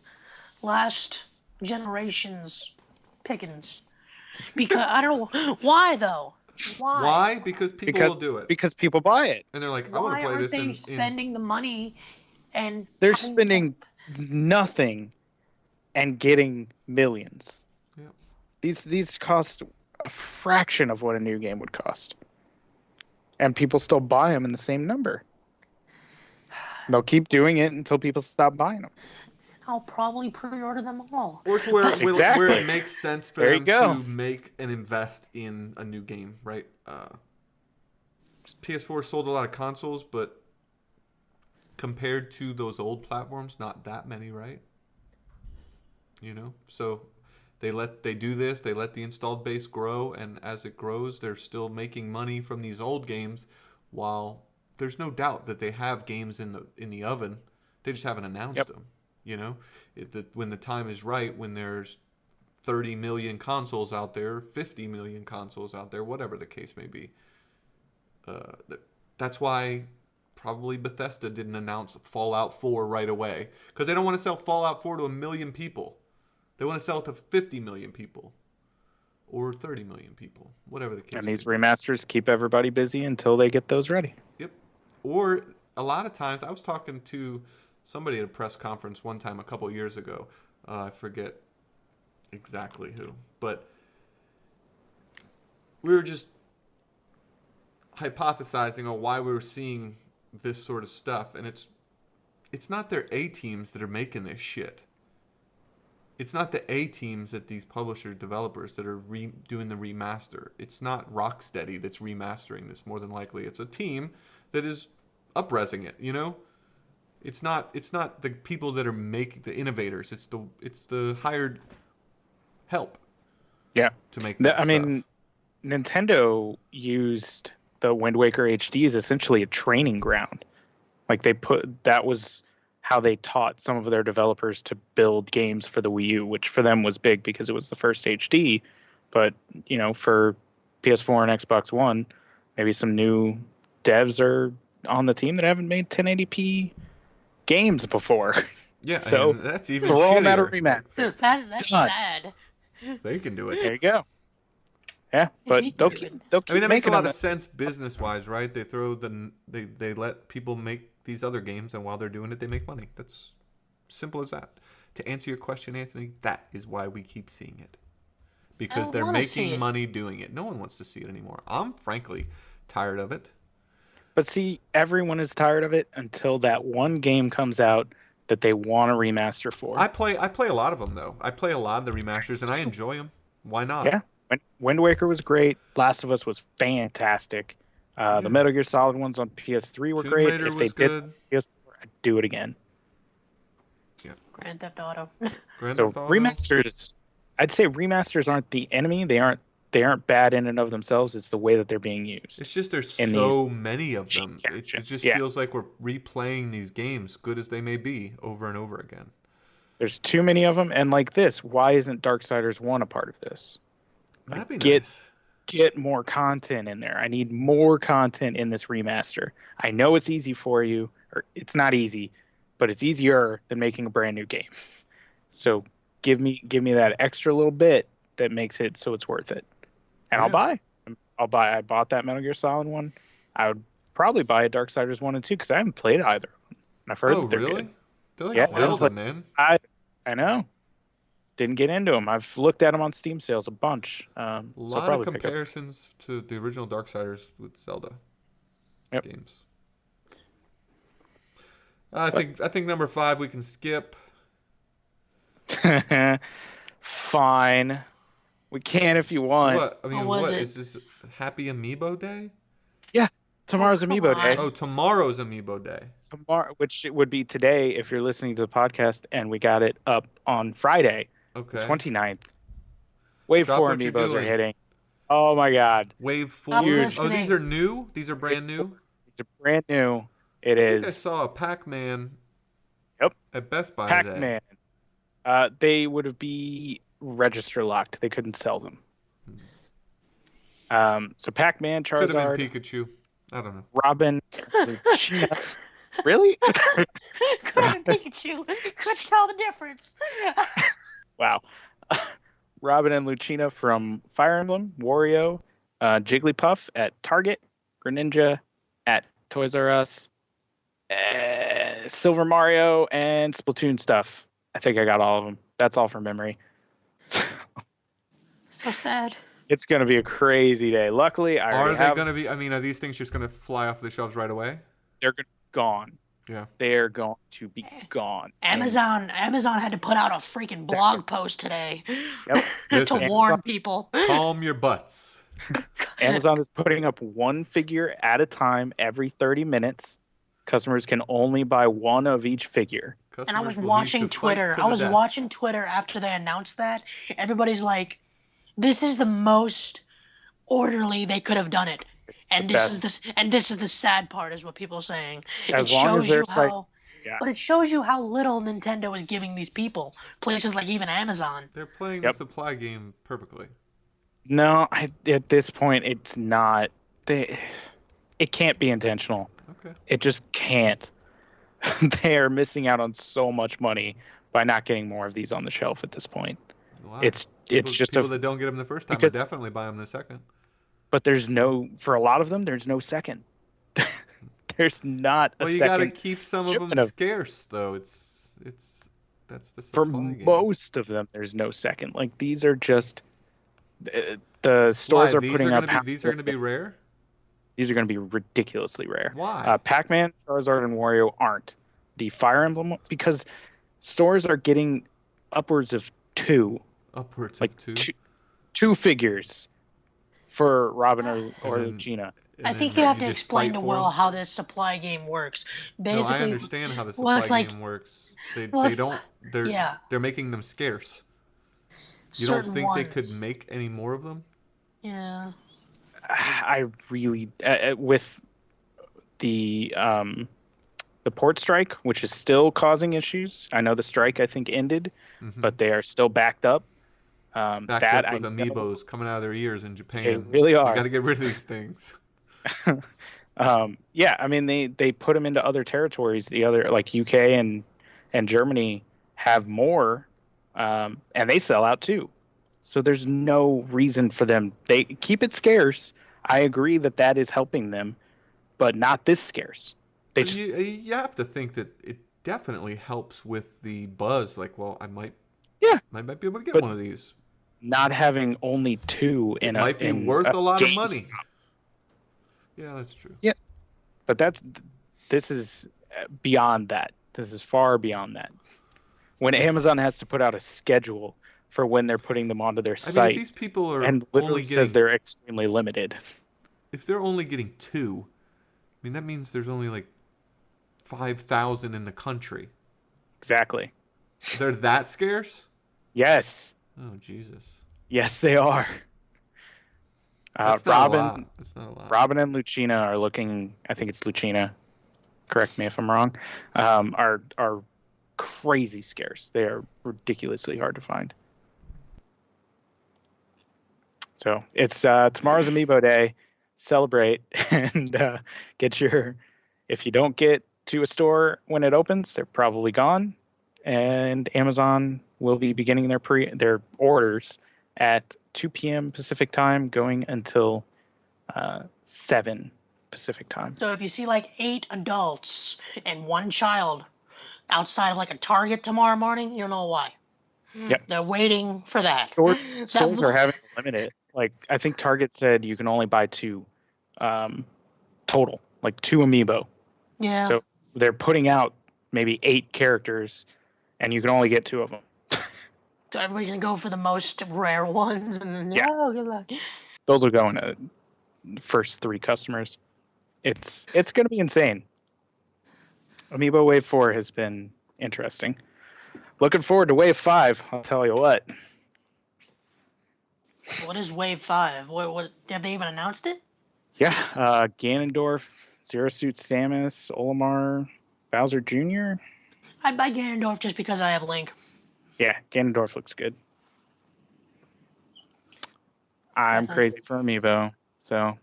last generation's pickings. Because I don't know why though. Why? Because people will do it. Because people buy it. And they're like, I want Why to play aren't this they in spending the money and They're having- spending nothing and getting millions. Yeah. These cost a fraction of what a new game would cost. And people still buy them in the same number. They'll keep doing it until people stop buying them. I'll probably pre-order them all. Or to where Exactly. where it makes sense for There you them go. to make and invest in a new game, right? PS4 sold a lot of consoles, but compared to those old platforms, not that many, right? You know, so they do this, they let the installed base grow, and as it grows, they're still making money from these old games, while there's no doubt that they have games in the oven. They just haven't announced them. You know, when the time is right, when there's 30 million consoles out there, 50 million consoles out there, whatever the case may be. That's why probably Bethesda didn't announce Fallout 4 right away, because they don't want to sell Fallout 4 to 1 million people. They want to sell it to 50 million people or 30 million people, whatever the case. And these remasters keep everybody busy until they get those ready. Yep. Or a lot of times, I was talking to somebody at a press conference one time a couple of years ago. I forget exactly who, but we were just hypothesizing on why we were seeing this sort of stuff, and it's not their A teams that are making this shit. It's not the A teams at these publisher developers that are doing the remaster. It's not Rocksteady that's remastering this. More than likely, it's a team that is up-resing it. You know, it's not the people that are making the innovators. It's the hired help. Yeah, to make that I stuff. mean, Nintendo used the Wind Waker HD as essentially a training ground. Like that was how they taught some of their developers to build games for the Wii U, which for them was big because it was the first HD. But, you know, for PS4 and Xbox One, maybe some new devs are on the team that haven't made 1080p games before. Yeah, so I mean, that's even throw them out a shittier. remaster. That's Done. sad. They can do it. There you go. Yeah, but they'll keep I mean, that makes a making lot them. of sense business-wise, right? They let people make these other games, and while they're doing it, they make money. That's simple as that. To answer your question, Anthony, that is why we keep seeing it. Because I they're wanna see making it. money doing it. No one wants to see it anymore. I'm frankly tired of it. But see, everyone is tired of it until that one game comes out that they want to remaster for. I play a lot of them, though. I play a lot of the remasters, and I enjoy them. Why not? Yeah, Wind Waker was great. Last of Us was fantastic. The Metal Gear Solid ones on PS3 were Tomb great. Raider If they was did good. PS4, I'd do it again. Grand Theft Auto. Grand So Theft Auto. remasters, I'd say remasters aren't the enemy. They aren't bad in and of themselves. It's the way that they're being used. It's just there's in so many of them. cheap It captions. just Yeah. feels like we're replaying these games, good as they may be, over and over again. There's too many of them, and like this, why isn't Darksiders 1 a part of this? That'd be get- nice. Get more content in there. I need more content in this remaster. I know it's easy for you, or it's not easy, but it's easier than making a brand new game. So give me that extra little bit that makes it so it's worth it, and I'll buy. I bought that Metal Gear Solid one. I would probably buy a Darksiders 1 and 2 because I haven't played either. And I've heard Oh, that they're really? good. They're like Yeah, Zelda, man. I know. Didn't get into them. I've looked at them on Steam sales a bunch. A So I'll lot of probably pick up. comparisons to the original Darksiders with Zelda games. I think number 5 we can skip. Fine. We can if you want. What? I mean, What was what it? is this? Happy Amiibo Day? Tomorrow's come Amiibo Day. on. Oh, tomorrow's Amiibo Day. Tomorrow, which it would be today if you're listening to the podcast, and we got it up on Friday, Okay. the 29th. Wave Drop 4 what you're Amiibos are doing. hitting. Oh my God. Wave 4. I'm Oh, listening. these are new? These are brand new? It's brand new. It I think I is saw a Pac-Man Yep. at Best Buy today. Pac-Man. They would be register locked. They couldn't sell them. So Pac-Man, Could have Charizard. been Pikachu. I don't know. Robin, Lucina. Really? Couldn't Pikachu. Could tell the difference. Wow. Robin and Lucina from Fire Emblem, Wario, Jigglypuff at Target, Greninja at Toys R Us, Silver Mario, and Splatoon stuff. I think I got all of them. That's all from memory. So sad. It's going to be a crazy day. Luckily, I already have... going to be... I mean, are these things just going to fly off the shelves right away? They're gone. Yeah. They're going to be gone. Amazon had to put out a freaking blog post today Yep. to Listen, warn people. Calm your butts. Amazon is putting up one figure at a time every 30 minutes. Customers can only buy one of each figure. And I was watching Twitter. Watching Twitter after they announced that. Everybody's like, this is the most orderly they could have done it. And this is the sad part, is what people are saying. As long as there's but it shows you how little Nintendo is giving these people. Places like even Amazon. They're playing the supply game perfectly. No, at this point, it's not. It can't be intentional. Okay. It just can't. They are missing out on so much money by not getting more of these on the shelf at this point. Wow. It's just people that don't get them the first time will definitely buy them the second. But for a lot of them, there's no second. There's not a second. Well, you got to keep some of them scarce, though. That's the supply game. Most of them, there's no second. Like, these are just the stores are putting up. These are going to be rare. These are going to be ridiculously rare. Why? Pac-Man, Charizard, and Wario aren't. The Fire Emblem, because stores are getting upwards of two. Upwards like of two? Two figures for Robin or Lucina. I think you have to explain to Will how this supply game works. Basically, no, I understand how the supply game works. They're making them scarce. You don't think they could make any more of them? Yeah. I really with the port strike, which is still causing issues. I know the strike I think ended, but they are still backed up. Backed up with amiibos coming out of their ears in Japan. They really are. You got to get rid of these things. Yeah, I mean they put them into other territories. The other like UK and Germany have more, and they sell out too. So there's no reason for them. They keep it scarce. I agree that is helping them, but not this scarce. You have to think that it definitely helps with the buzz. Like, well, I might be able to get one of these. Not having only two might be worth a lot of money. Yeah, that's true. Yeah, but this is beyond that. This is far beyond that. When Amazon has to put out a schedule for when they're putting them onto their site, if these people are and literally says they're extremely limited. If they're only getting two, I mean that means there's only like 5,000 in the country. Exactly. They're that scarce? Yes. Oh Jesus. Yes, they are. That's not a lot. That's not a lot. Robin and Lucina are looking. I think it's Lucina. Correct me if I'm wrong. Are crazy scarce. They are ridiculously hard to find. So it's tomorrow's Amiibo Day. Celebrate and get your. If you don't get to a store when it opens, they're probably gone. And Amazon will be beginning their orders at 2 p.m. Pacific time, going until 7 Pacific time. So if you see like 8 adults and 1 child outside of like a Target tomorrow morning, you'll know why. Yep. They're waiting for that. Stores are having to limit it. Like I think Target said you can only buy 2 total, like 2 amiibo. Yeah. So they're putting out maybe 8 characters, and you can only get 2 of them. So everybody's gonna go for the most rare ones, and then good luck. Those will go in the first 3 customers. It's gonna be insane. Amiibo Wave 4 has been interesting. Looking forward to Wave 5. I'll tell you what. What is Wave 5? What have they even announced it? Yeah, Ganondorf, Zero Suit Samus, Olimar, Bowser Jr. I'd buy Ganondorf just because I have Link. Yeah, Ganondorf looks good. I'm crazy for Amiibo, so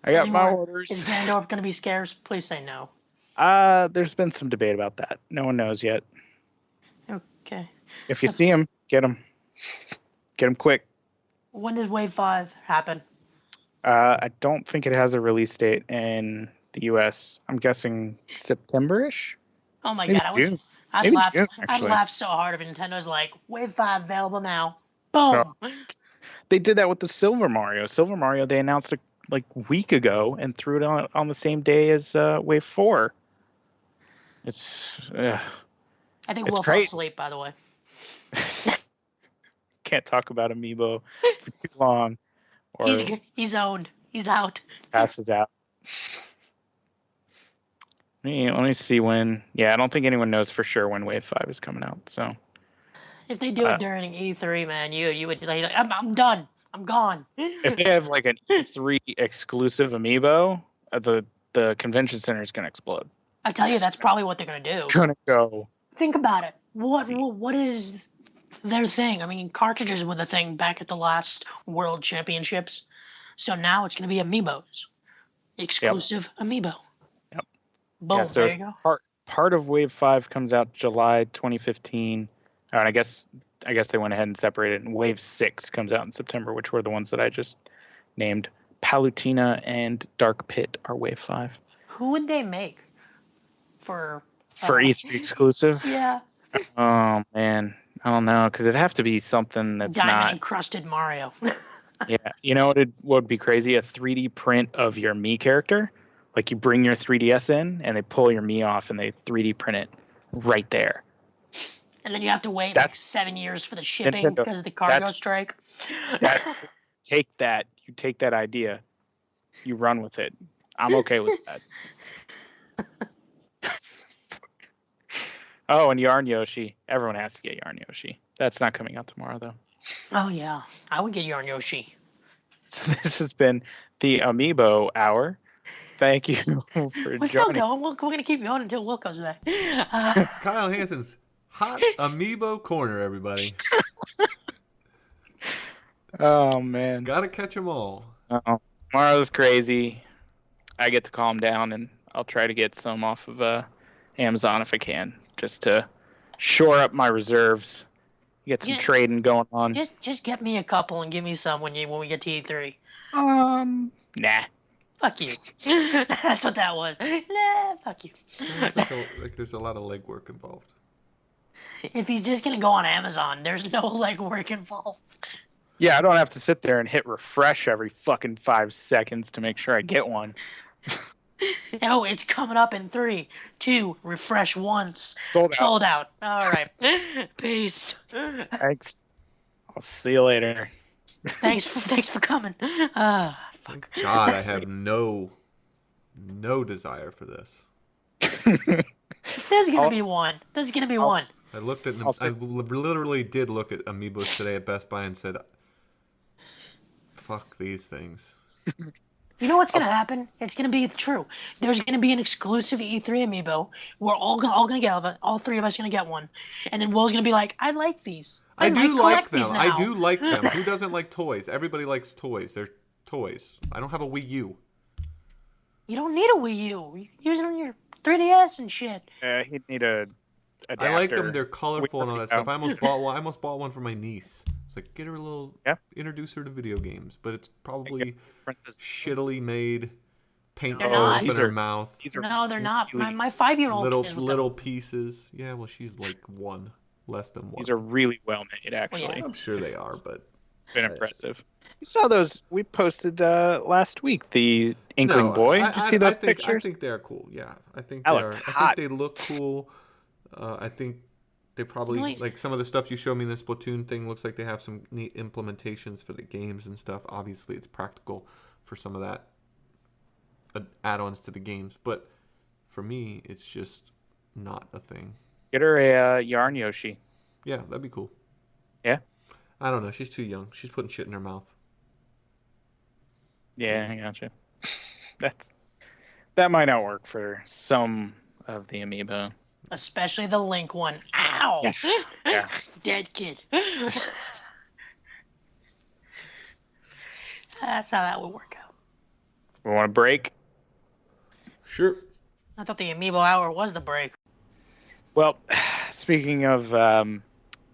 I got my Anymore? orders. Is Ganondorf going to be scarce? Please say no. There's been some debate about that. No one knows yet. Okay. If you see him, get him. Get him quick. When does Wave 5 happen? I don't think it has a release date in the U.S. I'm guessing September-ish. Oh my Maybe god, June. I'd Maybe laugh. June, I'd actually. laugh so hard if Nintendo's like, Wave 5 available now. No. Boom. They did that with the Silver Mario. Silver Mario, they announced it like a week ago and threw it on the same day as Wave 4. It's I think It's Will fell crazy. asleep, by the way. Can't talk about Amiibo for too long, or He's owned. He's out. passes out. Let me see when. Yeah, I don't think anyone knows for sure when Wave 5 is coming out. So If they do it during E3, man, you would like, I'm done. I'm gone. if they have like an E3 exclusive Amiibo, the convention center is gonna explode. I tell you, that's probably what they're gonna do. It's gonna go. Think about it. What is their thing? I mean, cartridges were the thing back at the last World Championships, so now it's gonna be Amiibos, exclusive Amiibo. Yep. Boom. Yeah, so there you go. part of Wave 5 comes out July 2015. And I guess they went ahead and separated. And Wave 6 comes out in September, which were the ones that I just named. Palutena and Dark Pit are Wave 5. Who would they make for E3 exclusive? Yeah. Oh, man. I don't know, because it'd have to be something that's Diamond encrusted Mario. Yeah. You know what would be crazy? A 3D print of your Mii character. Like you bring your 3DS in, and they pull your Mii off, and they 3D print it right there. And then you have to wait like 7 years for the shipping Nintendo, because of the cargo strike. You take that idea, you run with it. I'm okay with that. Oh, and Yarn Yoshi. Everyone has to get Yarn Yoshi. That's not coming out tomorrow, though. Oh, yeah. I would get Yarn Yoshi. So this has been the Amiibo Hour. Thank you for We're joining. still going. We're going to keep going until Will comes back. Kyle Hansen's Hot Amiibo Corner, everybody. Oh, man. Gotta catch them all. Oh, tomorrow's crazy. I get to calm down, and I'll try to get some off of Amazon if I can, just to shore up my reserves, get some trading going on. Just get me a couple and give me some when we get to E3. Nah. Fuck you. That's what that was. Nah, fuck you. Sounds like there's a lot of legwork involved. If he's just gonna go on Amazon, there's no legwork involved. Yeah, I don't have to sit there and hit refresh every fucking 5 seconds to make sure I get one. Oh, it's coming up in 3, 2, refresh once. Sold out. All right. Peace. Thanks. I'll see you later. Thanks for coming. Fuck. Thank God, I have no desire for this. There's gonna be one. There's gonna be one. I looked at them. I literally did look at Amiibos today at Best Buy and said, "Fuck these things." You know what's gonna happen? It's gonna be true. There's gonna be an exclusive E3 Amiibo. We're all gonna get it. All 3 of us are gonna get one, and then Will's gonna be like, "I like these. I do like them. I do like them. Who doesn't like toys? Everybody likes toys. They're toys. I don't have a Wii U. You don't need a Wii U. You can use it on your 3DS and shit. He'd need a adapter. I like them. They're colorful and all that stuff. I almost bought one for my niece. It's like, get her a little, introduce her to video games. But it's probably shittily made, paint holes in her mouth. No, they're not. My 5-year-old little pieces. Yeah, well, she's like one, less than one. These are really well made, actually. Well, yeah. I'm sure they are, but it's been impressive. You saw those we posted last week, the Inkling Boy. Did you see those pictures? I think they're cool. Yeah, I think they look cool. I think they probably like some of the stuff you showed me in the Splatoon thing. Looks like they have some neat implementations for the games and stuff. Obviously, it's practical for some of that add-ons to the games, but for me, it's just not a thing. Get her a Yarn Yoshi. Yeah, that'd be cool. Yeah. I don't know. She's too young. She's putting shit in her mouth. Yeah, I gotcha. That might not work for some of the Amiibo. Especially the Link one. Ow! Yeah. Dead kid. That's how that would work out. We want a break? Sure. I thought the Amiibo hour was the break. Well, speaking of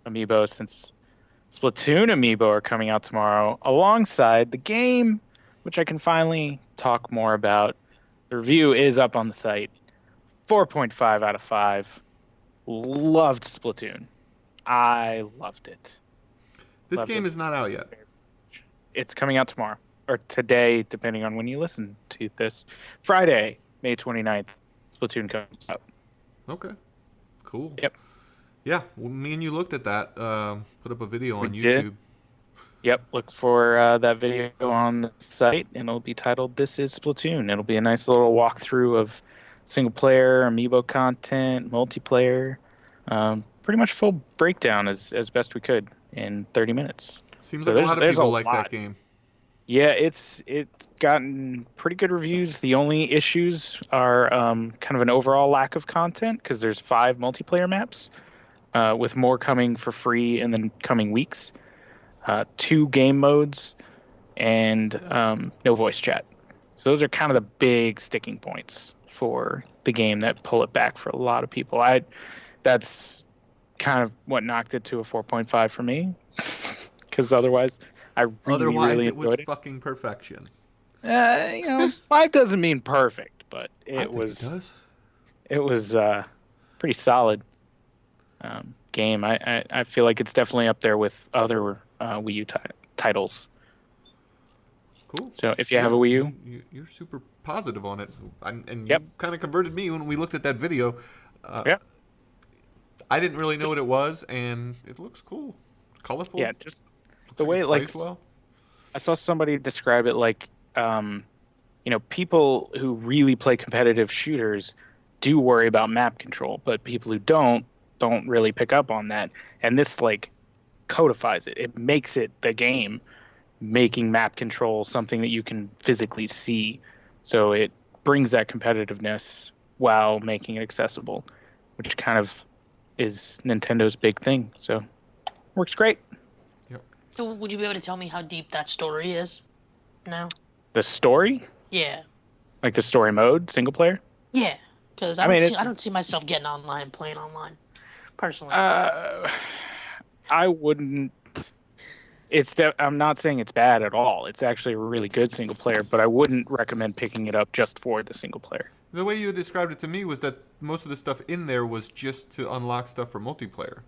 Amiibo, since Splatoon Amiibo are coming out tomorrow, alongside the game, which I can finally talk more about. The review is up on the site. 4.5 out of 5. Loved Splatoon. I loved it. This Loved game it. is not out yet. It's coming out tomorrow, or today, depending on when you listen to this. Friday, May 29th, Splatoon comes out. Okay. Cool. Yep. Yeah, well, me and you looked at that. Put up a video on We YouTube. did. Yep, look for that video on the site, and it'll be titled "This is Splatoon." It'll be a nice little walkthrough of single-player, Amiibo content, multiplayer, pretty much full breakdown as best we could in 30 minutes. Seems So like a there's- lot of there's people a like lot. that game. Yeah, it's gotten pretty good reviews. The only issues are kind of an overall lack of content because there's 5 multiplayer maps, with more coming for free in the coming weeks. 2 game modes, and no voice chat. So those are kind of the big sticking points for the game that pull it back for a lot of people. That's kind of what knocked it to a 4.5 for me, because otherwise I really it was enjoyed it. fucking perfection. 5 doesn't mean perfect, but I think it does. it was pretty solid game. I feel like it's definitely up there with other Wii U titles. Cool. So if you have a Wii U, you're super positive on it, and Yep. you kind of converted me when we looked at that video. Yep. I didn't really know what it was, and it looks cool, colorful. yeah, just Looks the way it plays like well. I saw somebody describe it like, people who really play competitive shooters do worry about map control, but people who don't really pick up on that. And this like codifies it. It makes it the game, making map control something that you can physically see. So it brings that competitiveness while making it accessible, which kind of is Nintendo's big thing. So works great. So would you be able to tell me how deep that story is? No. The story, Yeah. like the story mode, single player. Yeah. Because I mean, I it's- don't see myself getting online and playing online, personally. I wouldn't. I'm not saying it's bad at all. It's actually a really good single player, but I wouldn't recommend picking it up just for the single player. The way you described it to me was that most of the stuff in there was just to unlock stuff for multiplayer,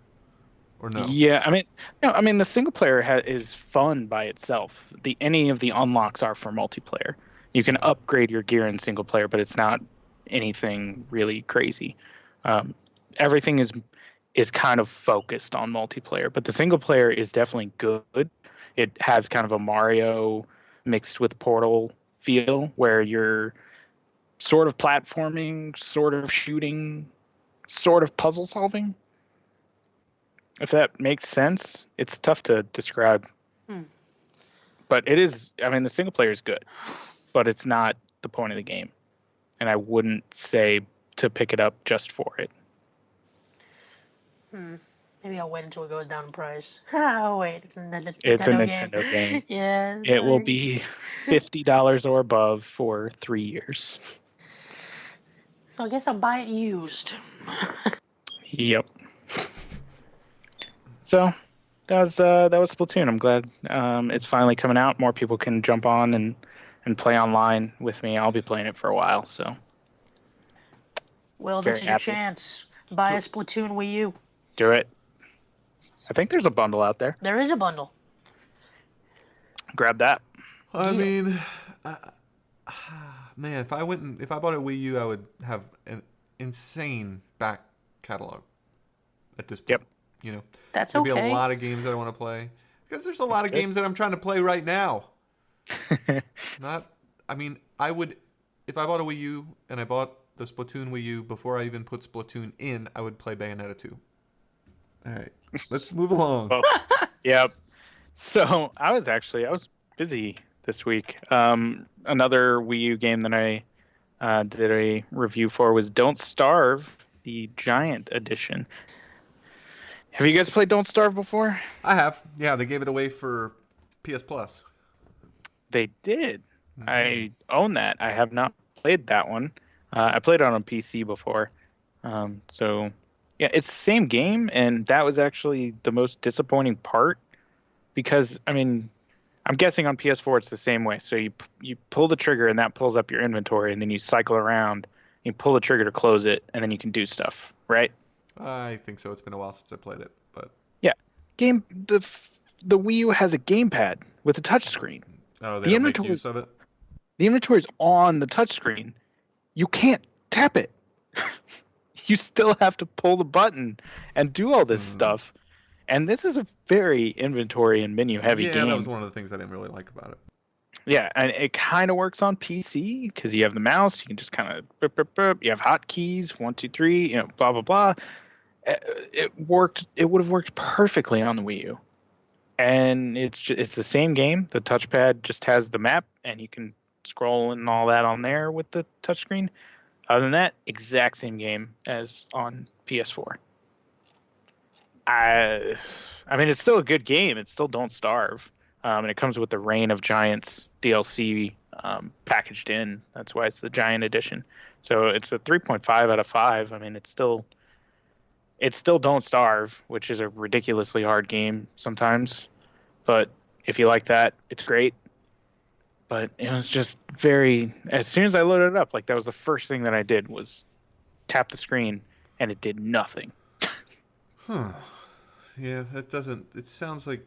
or no? Yeah, I mean, the single player is fun by itself. Any of the unlocks are for multiplayer. You can upgrade your gear in single player, but it's not anything really crazy. Everything is kind of focused on multiplayer, but the single player is definitely good. It has kind of a Mario mixed with Portal feel, where you're sort of platforming, sort of shooting, sort of puzzle solving. If that makes sense. It's tough to describe. But it is, I mean, the single player is good, but it's not the point of the game. And I wouldn't say to pick it up just for it. Maybe I'll wait until it goes down in price. Oh, wait. It's a Nintendo It's a game. Nintendo game. Yeah. It will be $50 or above for 3 years. So I guess I'll buy it used. Yep. So that was Splatoon. I'm glad it's finally coming out. More people can jump on and play online with me. I'll be playing it for a while. So Well, Very this is your happy. chance. Buy a Splatoon Wii U. do it. I think there's a bundle out there. There is a bundle. Grab that. I Yeah. mean, man, if I bought a Wii U, I would have an insane back catalog at this point. Yep. You know, That's there'd be okay. a lot of games that I want to play because there's a lot of good. games that I'm trying to play right now. I mean, I would, if I bought a Wii U and I bought the Splatoon Wii U before I even put Splatoon in, I would play Bayonetta 2. All right, let's move along. Well, yep. So I was busy this week. Another Wii U game that I did a review for was Don't Starve, the Giant Edition. Have you guys played Don't Starve before? I have. Yeah, they gave it away for PS Plus. They did. I own that. I have not played that one. I played it on a PC before. So, yeah, it's the same game, and that was actually the most disappointing part because, I mean, I'm guessing on PS4 it's the same way. So you pull the trigger, and that pulls up your inventory, and then you cycle around, you pull the trigger to close it, and then you can do stuff, right? I think so. It's been a while since I played it, but Yeah. The Wii U has a gamepad with a touchscreen. oh, they don't make use of it. The inventory's on the touchscreen. You can't tap it. You still have to pull the button and do all this stuff. And this is a very inventory and menu heavy game. Yeah, that was one of the things I didn't really like about it. Yeah, and it kind of works on PC because you have the mouse. You can just kind of you have hotkeys, 1, 2, 3, blah blah blah. It worked. It would have worked perfectly on the Wii U. And it's the same game. The touchpad just has the map, and you can scroll and all that on there with the touchscreen. Other than that, exact same game as on PS4. I mean, it's still a good game. It's still Don't Starve, and it comes with the Reign of Giants DLC packaged in. That's why it's the Giant Edition. So it's a 3.5 out of 5. I mean, it's still Don't Starve, which is a ridiculously hard game sometimes. But if you like that, it's great. But it was just as soon as I loaded it up, like that was the first thing that I did was tap the screen, and it did nothing. Huh. Yeah, it sounds like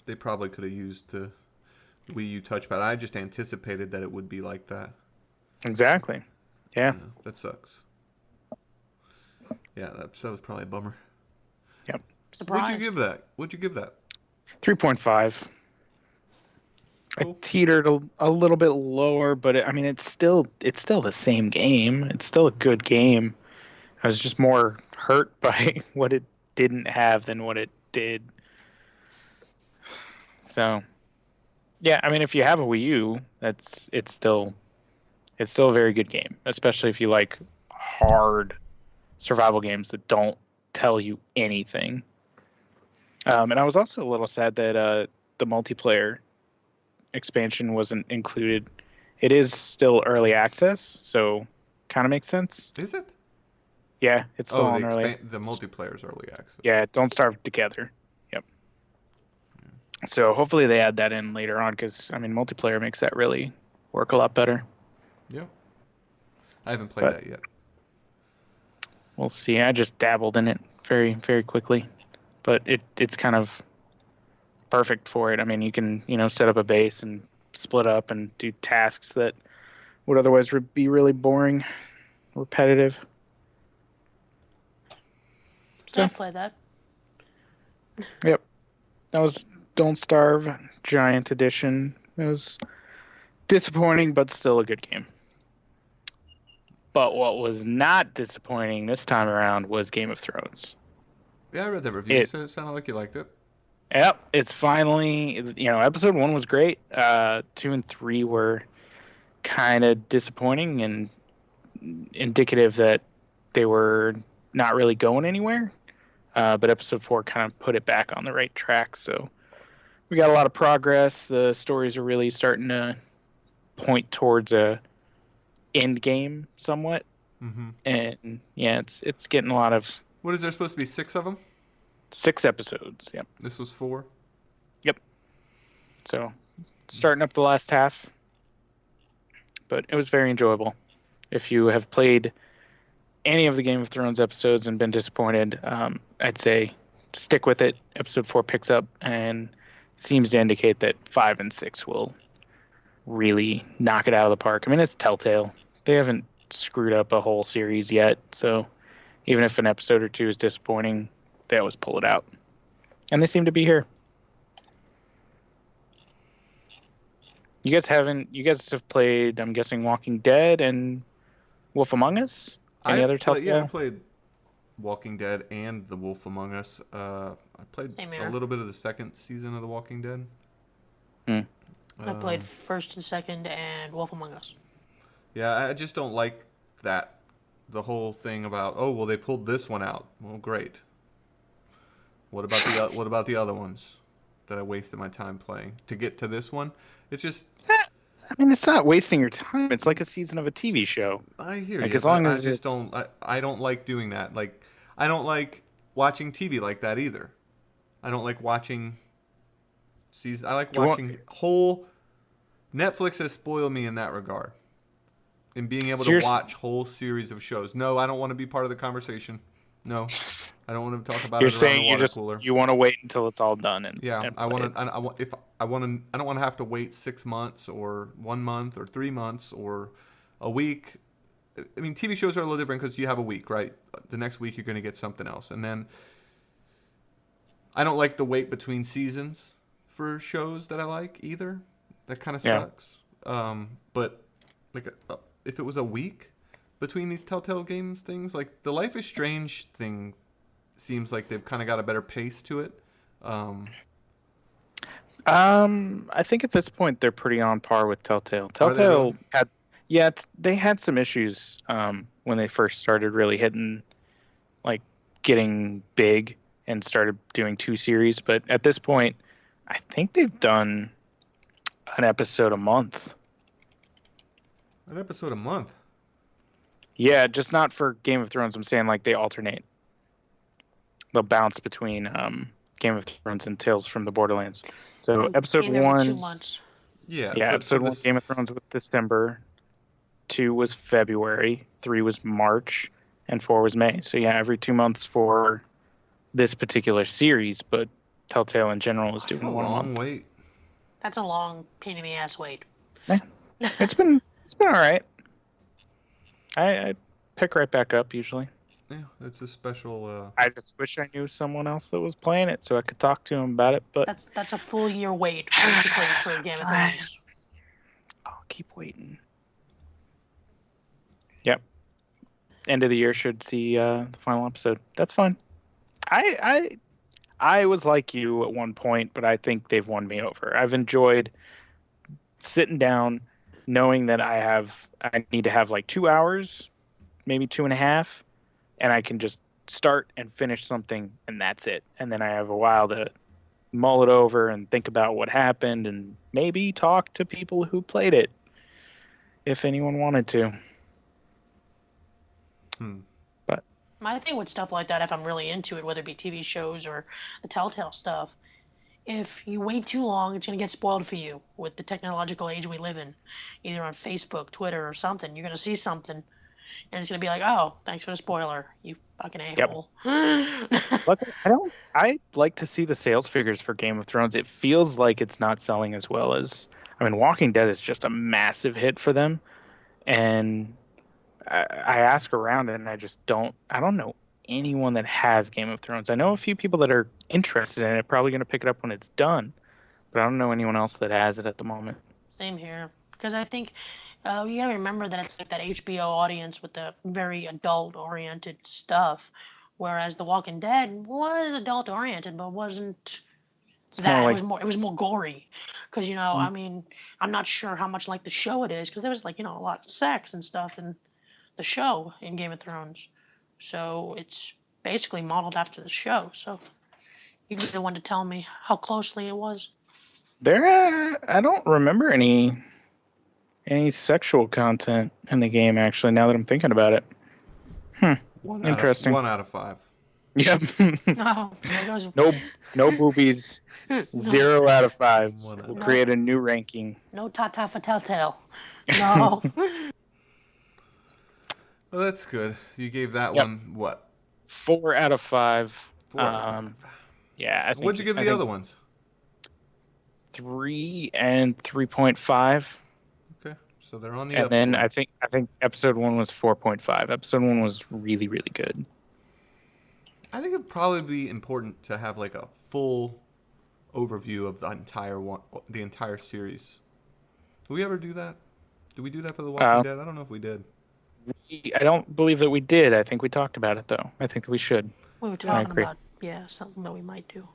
they probably could have used the Wii U touchpad. I just anticipated that it would be like that. Exactly. Yeah. That sucks. Yeah, that was probably a bummer. Yep. Surprise. What'd you give that? 3.5. Cool. I teetered a little bit lower, but it's still the same game. It's still a good game. I was just more hurt by what it didn't have than what it did. So, yeah, I mean, if you have a Wii U, it's still a very good game, especially if you like hard survival games that don't tell you anything. And I was also a little sad that the multiplayer expansion wasn't included. It is still early access, so kind of makes sense. Is it? Yeah, it's still on early. The multiplayer's early access. Yeah, Don't Starve Together. Yep. Yeah. So hopefully they add that in later on because multiplayer makes that really work a lot better. Yeah. I haven't played that yet. We'll see. I just dabbled in it very, very quickly, but it's kind of perfect for it. I mean, you can set up a base and split up and do tasks that would otherwise be really boring, repetitive. So I play that. Yep, that was Don't Starve Giant Edition. It was disappointing, but still a good game. But what was not disappointing this time around was Game of Thrones. Yeah, I read that review. It sounded like you liked it. Yep, it's finally, episode 1 was great. 2 and 3 were kind of disappointing and indicative that they were not really going anywhere. But episode 4 kind of put it back on the right track. So we got a lot of progress. The stories are really starting to point towards a end game somewhat. Mm-hmm. And yeah, it's getting a lot of. What is there supposed to be 6 of them? 6 episodes. Yep. This was 4. Yep. So starting up the last half, but it was very enjoyable. If you have played any of the Game of Thrones episodes and been disappointed, I'd say stick with it. Episode 4 picks up and seems to indicate that 5 and 6 will really knock it out of the park. I mean, it's Telltale. They haven't screwed up a whole series yet, so even if an episode or 2 is disappointing, they always pull it out. And they seem to be here. You guys have played, I'm guessing, Walking Dead and Wolf Among Us? Any other Telltale? Yeah, I played Walking Dead and The Wolf Among Us. I played a little bit of the second season of The Walking Dead. I played first and second and Wolf Among Us. Yeah, I just don't like that. The whole thing about, they pulled this one out. Well, great. What about the other ones? that I wasted my time playing to get to this one. It's just I mean, it's not wasting your time. It's like a season of a TV show. I hear Like, you, as long but as I just it's- don't. I don't like doing that. Like, I don't like watching TV like that either. I don't like watching season. I like You want- watching whole. Netflix has spoiled me in that regard. In being able So to you're watch whole series of shows. No, I don't want to be part of the conversation. No, I don't want to talk about You're it around saying the you water just cooler. you want to wait until it's all done and Yeah, and I play want it. to. I want if I want to. I don't want to have to wait 6 months or 1 month or 3 months or a week. I mean, TV shows are a little different because you have a week, right? The next week you're going to get something else, and then I don't like the wait between seasons for shows that I like either. That kind of Yeah. sucks. But like, if it was a week between these Telltale Games things, like the Life is Strange thing, seems like they've kind of got a better pace to it. I think at this point they're pretty on par with Telltale. Are they Telltale really? had, they had some issues when they first started really hitting, like getting big and started doing 2 series. But at this point, I think they've done an episode a month. An episode a month. Yeah, just not for Game of Thrones. I'm saying like they alternate. They'll bounce between Game of Thrones and Tales from the Borderlands. So episode Came every 2 1. months. Yeah. Yeah, but episode for 1 this- Game of Thrones was December, 2 was February, 3 was March, and 4 was May. So yeah, every 2 months for this particular series, but Telltale in general is That's doing a 1 long month. wait. That's a long pain in the ass wait. It's been all right. I pick right back up usually. Yeah, it's a special. I just wish I knew someone else that was playing it so I could talk to him about it, but That's a full year wait basically for Game of Fine. Thrones. I'll keep waiting. Yep. End of the year should see the final episode. That's fine. I was like you at one point, but I think they've won me over. I've enjoyed sitting down, knowing that I need to have like 2 hours, maybe 2.5, and I can just start and finish something, and that's it. And then I have a while to mull it over and think about what happened, and maybe talk to people who played it, if anyone wanted to. My thing with stuff like that, if I'm really into it, whether it be TV shows or the Telltale stuff, if you wait too long, it's going to get spoiled for you with the technological age we live in. Either on Facebook, Twitter, or something. You're going to see something, and it's going to be like, oh, thanks for the spoiler, you fucking a-hole. Look, I like to see the sales figures for Game of Thrones. It feels like it's not selling as well as, I mean, Walking Dead is just a massive hit for them, and I ask around and I don't know anyone that has Game of Thrones. I know a few people that are interested in it, probably going to pick it up when it's done, but I don't know anyone else that has it at the moment. Same here. Because I think you gotta remember that it's like that HBO audience with the very adult-oriented stuff, whereas The Walking Dead was adult-oriented, but wasn't that. It was more gory. Because, I mean, I'm not sure how much like the show it is, because there was like, a lot of sex and stuff in the show in Game of Thrones. So it's basically modeled after the show. So you'd be the one to tell me how closely it was. I don't remember any sexual content in the game, actually, now that I'm thinking about it. Interesting. 1 out of 5. Yep. Oh, there goes. No boobies. 0 out of 5. One out We'll of create a new ranking. No tata for Telltale. No. Well, that's good. You gave that Yep. one what? 4 out of 5. 4 out of 5. Yeah, I think. What'd you give the other ones? 3 and 3.5. Okay, so they're on the And upside. then I think episode 1 was 4.5. Episode 1 was really, really good. I think it'd probably be important to have like a full overview of the entire series. Did we ever do that? Did we do that for The Walking Dead? I don't know if we did. I don't believe that we did. I think we talked about it, though. I think that we should. We were I talking agree. about, something that we might do.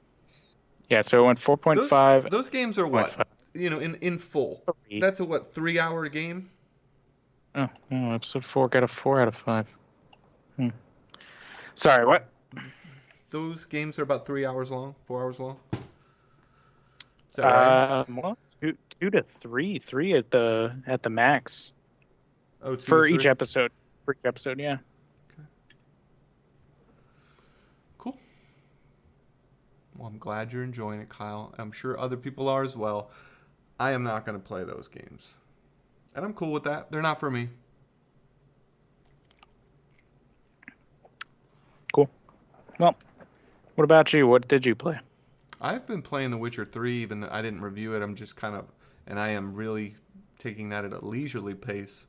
Yeah, so it went 4.5. Those games are what? 4.5. In full. 3. That's a 3-hour game? Oh, episode 4 got a 4 out of 5. Sorry, what? Those games are about 3 hours long, 4 hours long. Is that right? Well, two to three at the max Oh, 2 for to 3? each episode. For each episode, yeah. Okay. Cool. Well, I'm glad you're enjoying it, Kyle. I'm sure other people are as well. I am not going to play those games. And I'm cool with that. They're not for me. Cool. Well, what about you? What did you play? I've been playing The Witcher 3, even though I didn't review it. I'm just kind of, and I am really taking that at a leisurely pace.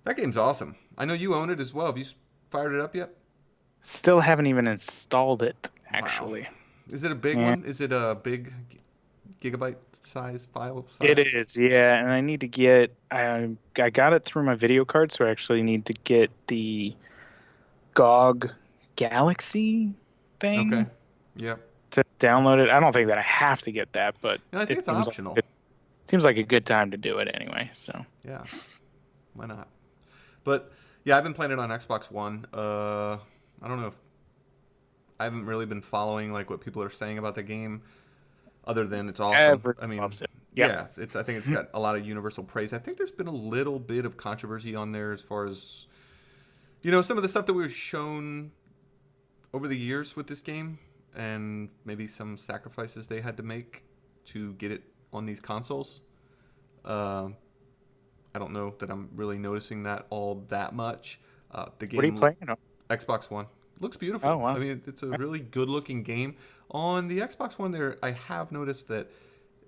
That game's awesome. I know you own it as well. Have you fired it up yet? Still haven't even installed it, actually. Wow. Is it a big one? Is it a big gigabyte size file size? It is, yeah. And I need to get, I got it through my video card, so I actually need to get the GOG Galaxy thing. Okay. Yep. To download it. I don't think that I have to get that, but I think it's optional. It seems like a good time to do it anyway. So yeah, why not? But yeah, I've been playing it on Xbox One. I don't know if I haven't really been following like what people are saying about the game, other than it's awesome. Everyone loves it. Yep. Yeah, I think it's got a lot of universal praise. I think there's been a little bit of controversy on there as far as some of the stuff that we've shown over the years with this game. And maybe some sacrifices they had to make to get it on these consoles. I don't know that I'm really noticing that all that much. The game, what are you playing? Xbox One. Looks beautiful. Oh, wow. I mean, it's a really good-looking game. On the Xbox One there, I have noticed that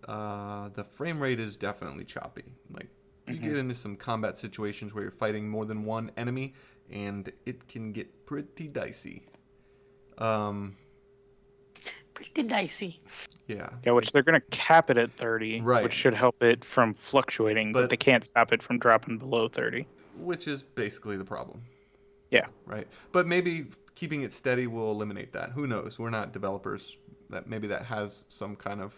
the frame rate is definitely choppy. Like, you get into some combat situations where you're fighting more than one enemy, and it can get pretty dicey. Pretty dicey. Yeah. Yeah, which they're going to cap it at 30, right, which should help it from fluctuating, but they can't stop it from dropping below 30. Which is basically the problem. Yeah. Right. But maybe keeping it steady will eliminate that. Who knows? We're not developers. Maybe that has some kind of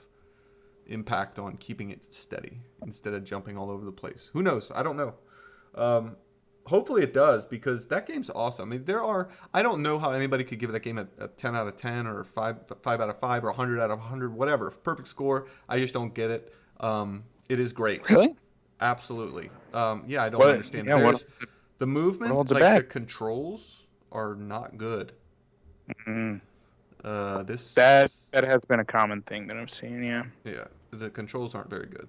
impact on keeping it steady instead of jumping all over the place. Who knows? I don't know. Hopefully it does, because that game's awesome. I mean, I don't know how anybody could give that game a 10 out of 10 or 5 out of 5 or 100 out of 100, whatever. Perfect score. I just don't get it. It is great. Really? Absolutely. Yeah, I don't understand. Yeah, the movement, the controls are not good. Mm-hmm. That has been a common thing that I'm seeing, yeah. Yeah, the controls aren't very good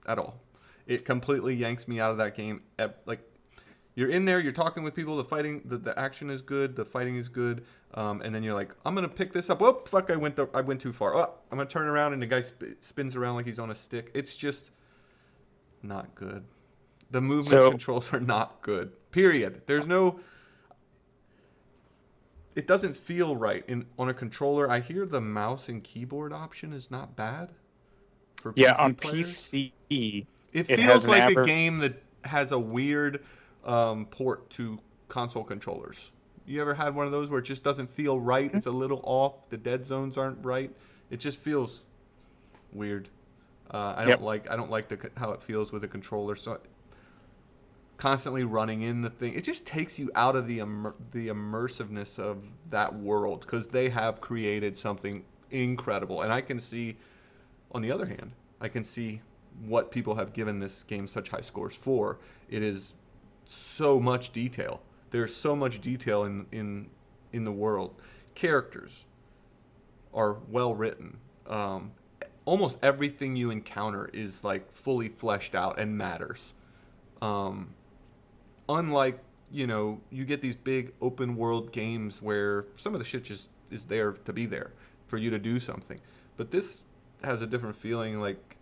at all. It completely yanks me out of that game. Like, you're in there, you're talking with people, the fighting, the action is good, the fighting is good, and then you're like, I'm gonna pick this up. Whoop, fuck, I went too far. Oh, I'm gonna turn around, and the guy spins around like he's on a stick. It's just not good. The movement controls are not good. Period. There's no. It doesn't feel right on a controller. I hear the mouse and keyboard option is not bad for PC on players. PC. It feels like a game that has a weird port to console controllers. You ever had one of those where it just doesn't feel right? It's a little off. The dead zones aren't right. It just feels weird. I don't like how it feels with a controller. So constantly running in the thing, it just takes you out of the immersiveness of that world, because they have created something incredible. And I can see, on the other hand, what people have given this game such high scores for. It is so much detail. There's so much detail in the world. Characters are well written. Almost everything you encounter is like fully fleshed out and matters. Unlike, you get these big open world games where some of the shit just is there to be there for you to do something. But this has a different feeling. Like,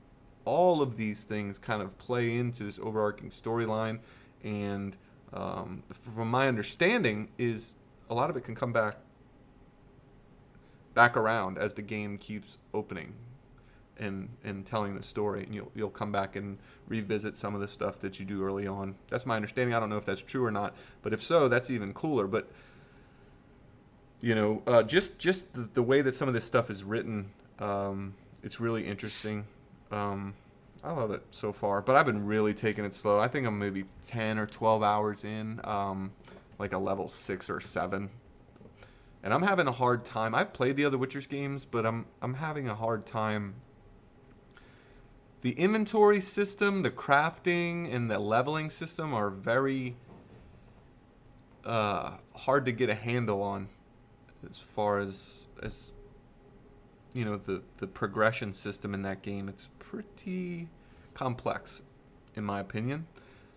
all of these things kind of play into this overarching storyline. And from my understanding, is a lot of it can come back around as the game keeps opening and telling the story, and you'll come back and revisit some of the stuff that you do early on. That's my understanding. I don't know if that's true or not, but if so, that's even cooler. But just the way that some of this stuff is written, it's really interesting. I love it so far, but I've been really taking it slow. I think I'm maybe 10 or 12 hours in, like a level 6 or 7. And I'm having a hard time. I've played the other Witcher's games, but I'm having a hard time The inventory system, the crafting, and the leveling system are very hard to get a handle on, as far as you know, the progression system in that game. It's pretty complex, in my opinion.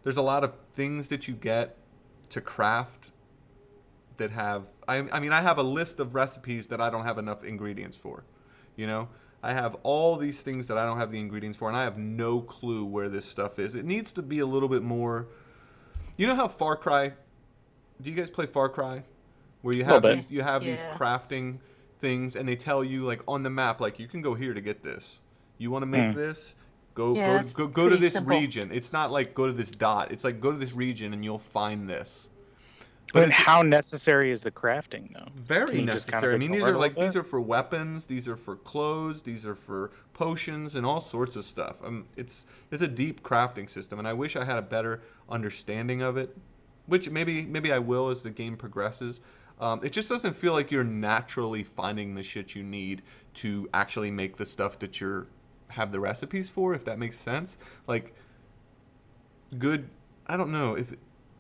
There's a lot of things that you get to craft that have... I mean, I have a list of recipes that I don't have enough ingredients for, you know? I have all these things that I don't have the ingredients for, and I have no clue where this stuff is. It needs to be a little bit more... You know how Far Cry... Do you guys play Far Cry? Where you have these crafting things, and they tell you, like, on the map, like, you can go here to get this. You want to make this? Go to this region. It's not like go to this dot. It's like go to this region and you'll find this. But how necessary is the crafting, though? Very necessary. I mean, these are for weapons. These are for clothes. These are for potions and all sorts of stuff. It's a deep crafting system, and I wish I had a better understanding of it. Which maybe I will as the game progresses. It just doesn't feel like you're naturally finding the shit you need to actually make the stuff that you're have the recipes for, if that makes sense. Like, good, I don't know, if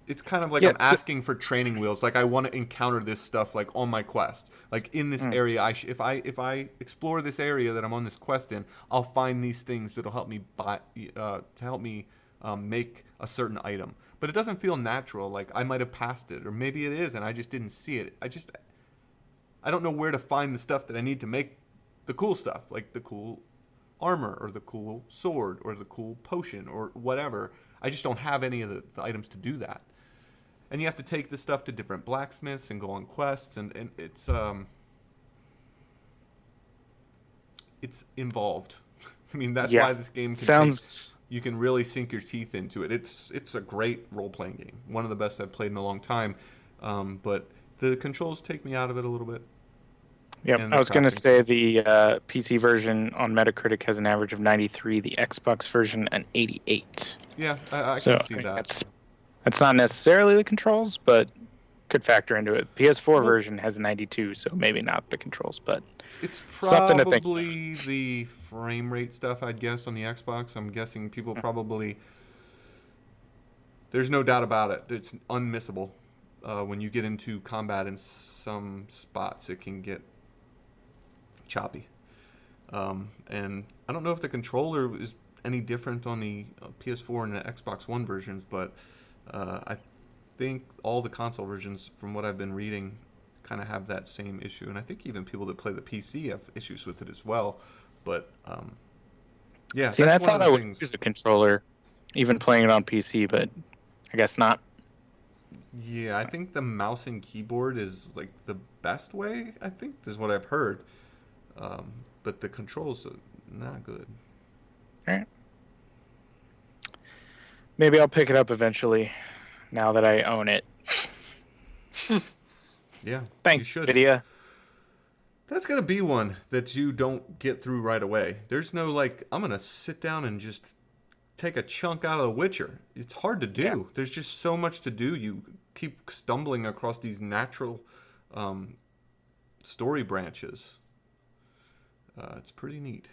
it's kind of like I'm asking for training wheels. Like, I want to encounter this stuff, like, on my quest. Like, in this area, if I explore this area that I'm on this quest in, I'll find these things that'll help me make a certain item. But it doesn't feel natural. Like, I might have passed it, or maybe it is, and I just didn't see it. I don't know where to find the stuff that I need to make the cool stuff, like the cool armor, or the cool sword, or the cool potion, or whatever. I just don't have any of the items to do that. And you have to take this stuff to different blacksmiths and go on quests, and it's involved. I mean, that's why this game you can really sink your teeth into it. It's a great role-playing game. One of the best I've played in a long time. But the controls take me out of it a little bit. Yep, I was going to say the PC version on Metacritic has an average of 93, the Xbox version an 88. Yeah, I can see that. That's not necessarily the controls, but could factor into it. PS4 version has a 92, so maybe not the controls, but it's something to think probably the frame rate stuff, I'd guess, on the Xbox. I'm guessing people probably... There's no doubt about it. It's unmissable. When you get into combat in some spots, it can get choppy. And I don't know if the controller is any different on the PS4 and the Xbox One versions, but I think all the console versions, from what I've been reading, kind of have that same issue. And I think even people that play the PC have issues with it as well. But yeah, see, I thought I would use the controller, even playing it on PC, but I guess not. Yeah, I think the mouse and keyboard is like the best way, I think, is what I've heard. But the controls are not good. All right. Maybe I'll pick it up eventually, now that I own it. Yeah. Thanks, Nvidia. That's going to be one that you don't get through right away. There's no, like, I'm going to sit down and just take a chunk out of The Witcher. It's hard to do. Yeah. There's just so much to do. You keep stumbling across these natural story branches. It's pretty neat.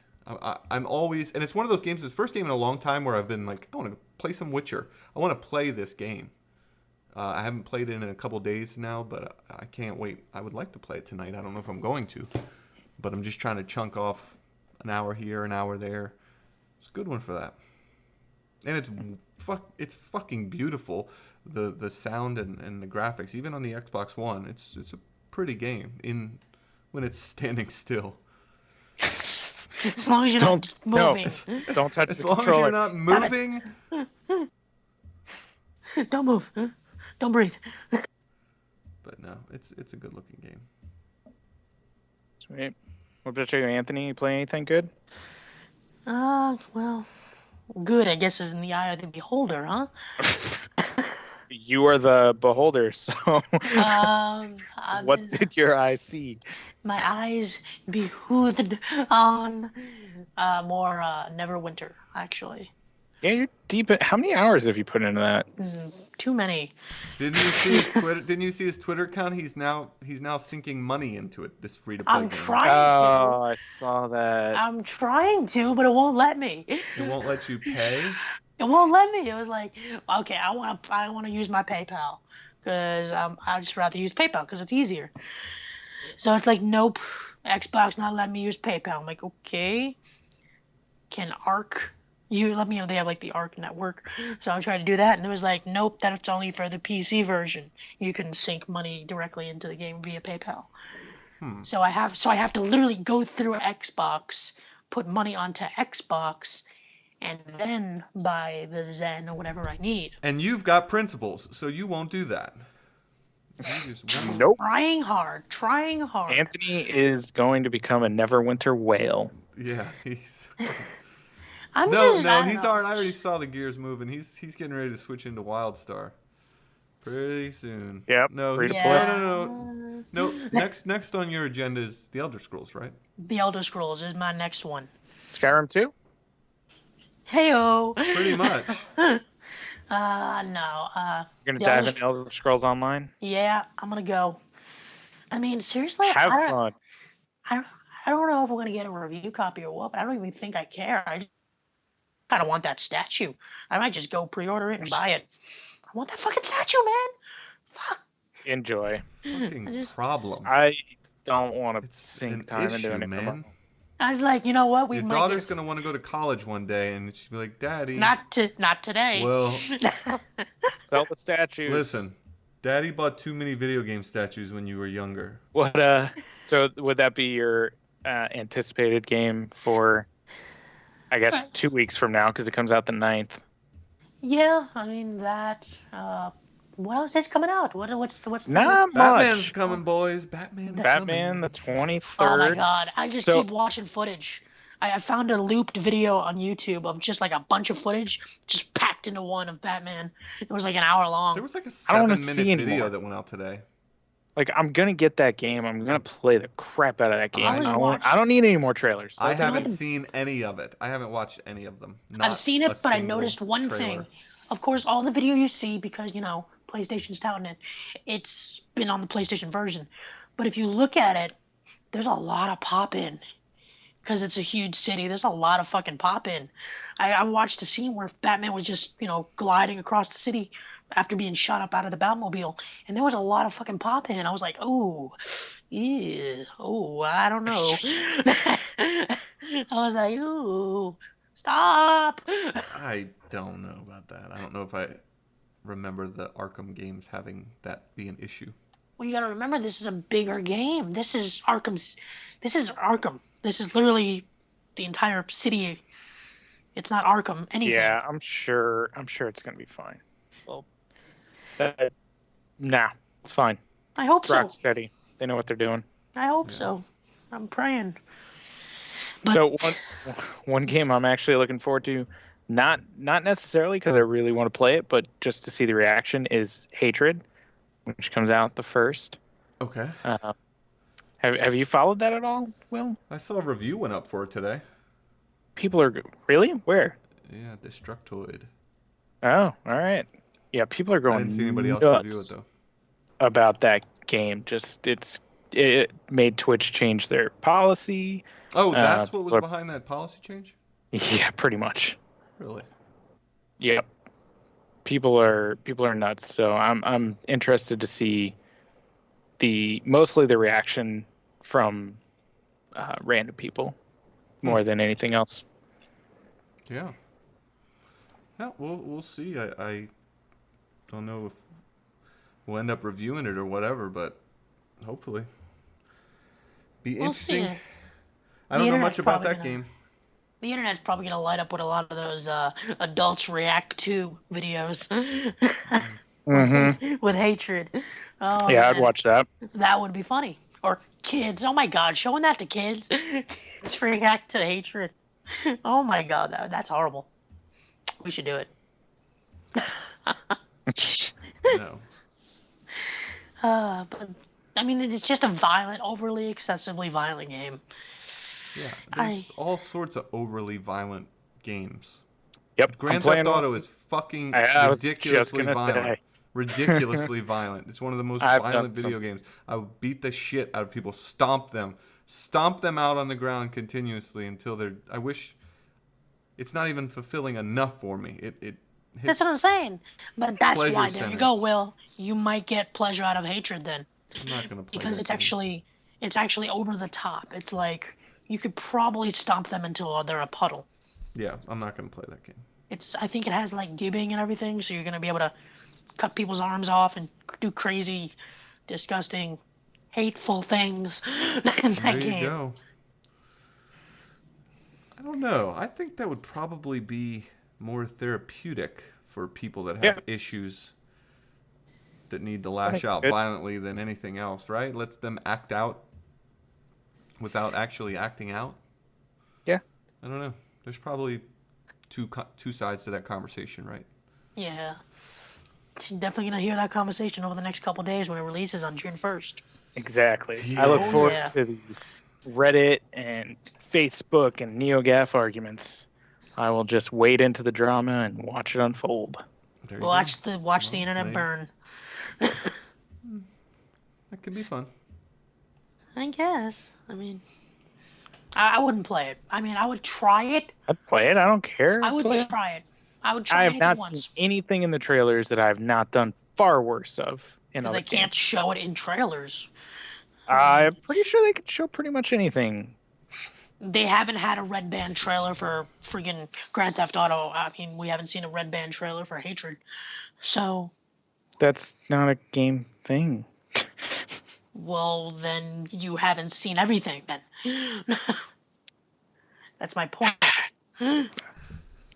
I'm always... And it's one of those games, it's the first game in a long time where I've been like, I want to play some Witcher. I want to play this game. I haven't played it in a couple days now, but I can't wait. I would like to play it tonight. I don't know if I'm going to, but I'm just trying to chunk off an hour here, an hour there. It's a good one for that. And it's fucking beautiful. The sound and the graphics, even on the Xbox One, it's a pretty game when it's standing still. As long as you're not moving. No, don't touch the controller. As long as you're not moving. Don't move. Don't breathe. But no, it's a good looking game. Sweet. What about you, Anthony? You play anything good? Well, good, I guess, is in the eye of the beholder, huh? You are the beholder, so what did your eyes see? My eyes behooved on more Neverwinter, actually. Yeah, you're deep. How many hours have you put into that? Too many. Didn't you see his Twitter? Didn't you see his Twitter account? He's now sinking money into it. This free to play I'm game. trying Oh, I saw that. I'm trying to, but it won't let me. It won't let you pay. It won't let me. It was like, okay, I want to use my PayPal because I just rather use PayPal because it's easier. So it's like, nope, Xbox not letting me use PayPal. I'm like, okay, can Arc? You let me know they have like the Arc network. So I tried to do that, and it was like, nope, that's only for the PC version. You can sync money directly into the game via PayPal. So I have to literally go through Xbox, put money onto Xbox, and then buy the Zen or whatever I need. And you've got principles, so you won't do that. You just won't. Nope. Trying hard. Anthony is going to become a Neverwinter whale. Yeah, he's. I He's don't know. already. I already saw the gears moving. He's getting ready to switch into WildStar pretty soon. Yep, No, free to he's, play. no. Next on your agenda is the Elder Scrolls, right? The Elder Scrolls is my next one. Skyrim 2? Heyo. Pretty much. No. You're going to The dive Elder into Elder Scrolls Online? Yeah, I'm gonna go. I mean, seriously, Have fun. I don't know if we're gonna get a review copy or what, but I don't even think I care. I just kind of want that statue. I might just go pre-order it and buy it. I want that fucking statue, man. Fuck. Enjoy. Fucking problem. I don't want to It's sink an time issue, into anything. man. I was like, you know what? We Your might daughter's get gonna want to go to college one day, and she'll be like, "Daddy." not today. Well, Sell the statues. listen, Daddy bought too many video game statues when you were younger. What? So would that be your anticipated game for? I guess 2 weeks from now, because it comes out the 9th. Yeah, I mean that. What else is coming out? What's the Not Batman's much. coming, boys. Batman. Batman the 23rd. Oh my god! I just So- keep watching footage. I found a looped video on YouTube of just like a bunch of footage just packed into one of Batman. It was like an hour long. There was like a I don't wanna 7-minute see video anymore. that went out today. Like, I'm gonna get that game. I'm gonna play the crap out of that game. I I don't need any more trailers. I you know haven't what? seen any of it. I haven't watched any of them. I've seen it, Not a but I single noticed one trailer. thing. Of course, all the video you see, because, PlayStation's touting it, it's been on the PlayStation version. But if you look at it, there's a lot of pop-in. Because it's a huge city, there's a lot of fucking pop-in. I watched a scene where Batman was just, gliding across the city after being shot up out of the Batmobile. And there was a lot of fucking pop-in. I was like, oh, ew, oh, I don't know. I was like, ooh, stop. I don't know about that. I don't know if I remember the Arkham games having that be an issue. Well, you gotta remember, this is a bigger game. This is Arkham. This is literally the entire city. It's not Arkham anything. Yeah, I'm sure it's gonna be fine. Well, nah, it's fine. I hope so. Rocksteady, they know what they're doing. I hope so. I'm praying. But So one game I'm actually looking forward to, not necessarily because I really want to play it, but just to see the reaction, is Hatred, which comes out the 1st. Okay. Have you followed that at all, Will? I saw a review went up for it today. People are really where? Yeah, Destructoid. Oh, all right. Yeah, people are going I didn't see anybody else nuts review it though. about that game. Just it made Twitch change their policy. Oh, that's what was or- behind that policy change? Yeah, pretty much. Really? Yep. People are nuts. So I'm interested to see mostly the reaction from random people more than anything else. Yeah. Yeah, we'll see. I don't know if we'll end up reviewing it or whatever, but hopefully. Be We'll interesting. see. I don't know internet's much about probably that gonna- game. the internet's probably gonna light up with a lot of those adults react to videos Mm-hmm. with Hatred. Oh, Yeah, I'd man. watch that. That would be funny. Or kids. Oh my god, showing that to kids. Kids react to Hatred. Oh my god, that's horrible. We should do it. No. But I mean, it's just a violent, overly excessively violent game. Yeah. There's all sorts of overly violent games. Yep. Grand Theft Auto is fucking ridiculously violent. Ridiculously violent. It's one of the most violent video games. I would beat the shit out of people, stomp them out on the ground continuously until they're. I wish it's not even fulfilling enough for me. It That's what I'm saying. But that's why. There centers. you go, Will. You might get pleasure out of hatred then. I'm not gonna play because that it's actually over the top. It's like you could probably stomp them until they're a puddle. Yeah, I'm not gonna play that game. I think it has like gibbing and everything, so you're gonna be able to cut people's arms off and do crazy, disgusting, hateful things in that game. There you go. I don't know. I think that would probably be more therapeutic for people that have issues that need to lash out violently than anything else, right? Lets them act out without actually acting out. Yeah. I don't know. There's probably two sides to that conversation, right? Yeah. Definitely going to hear that conversation over the next couple days when it releases on June 1st. Exactly. Yeah. I look forward to the Reddit and Facebook and NeoGAF arguments. I will just wade into the drama and watch it unfold. Watch the internet burn. That could be fun. I guess. I mean, I wouldn't play it. I mean, I would try it. I'd play it. I don't care. I would try it. I would try it. I have not seen anything in the trailers that I have not done far worse of. Because they can't show it in trailers. I'm pretty sure they could show pretty much anything. They haven't had a red band trailer for freaking Grand Theft Auto. I mean, we haven't seen a red band trailer for Hatred. So. That's not a game thing. Well, then you haven't seen everything then. That's my point. Is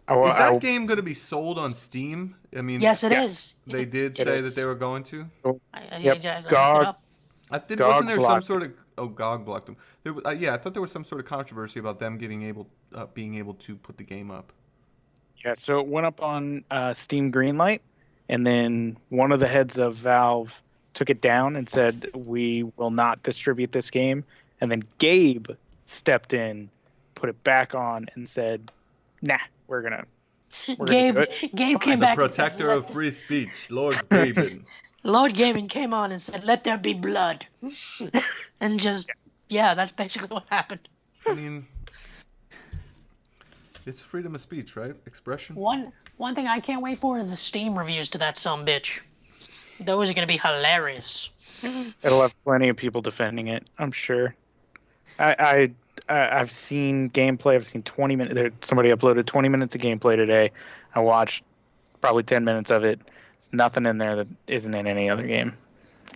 that game going to be sold on Steam? I mean, yes, it is. They did say that they were going to. GOG. Wasn't there some sort of GOG blocked them? I thought there was some sort of controversy about them being able to put the game up. Yeah, so it went up on Steam Greenlight, and then one of the heads of Valve took it down and said, "We will not distribute this game." And then Gabe stepped in, put it back on, and said, "Nah, we're gonna Gabe came back. The protector of free speech, Lord Gaben. Lord Gaben came on and said, "Let there be blood," and just that's basically what happened. I mean, it's freedom of speech, right? Expression. One thing I can't wait for is the Steam reviews to that sumbitch. Those are gonna be hilarious. It'll have plenty of people defending it, I'm sure. I've seen gameplay. I've seen 20 minutes. Somebody uploaded 20 minutes of gameplay today. I watched probably 10 minutes of it. There's nothing in there that isn't in any other game.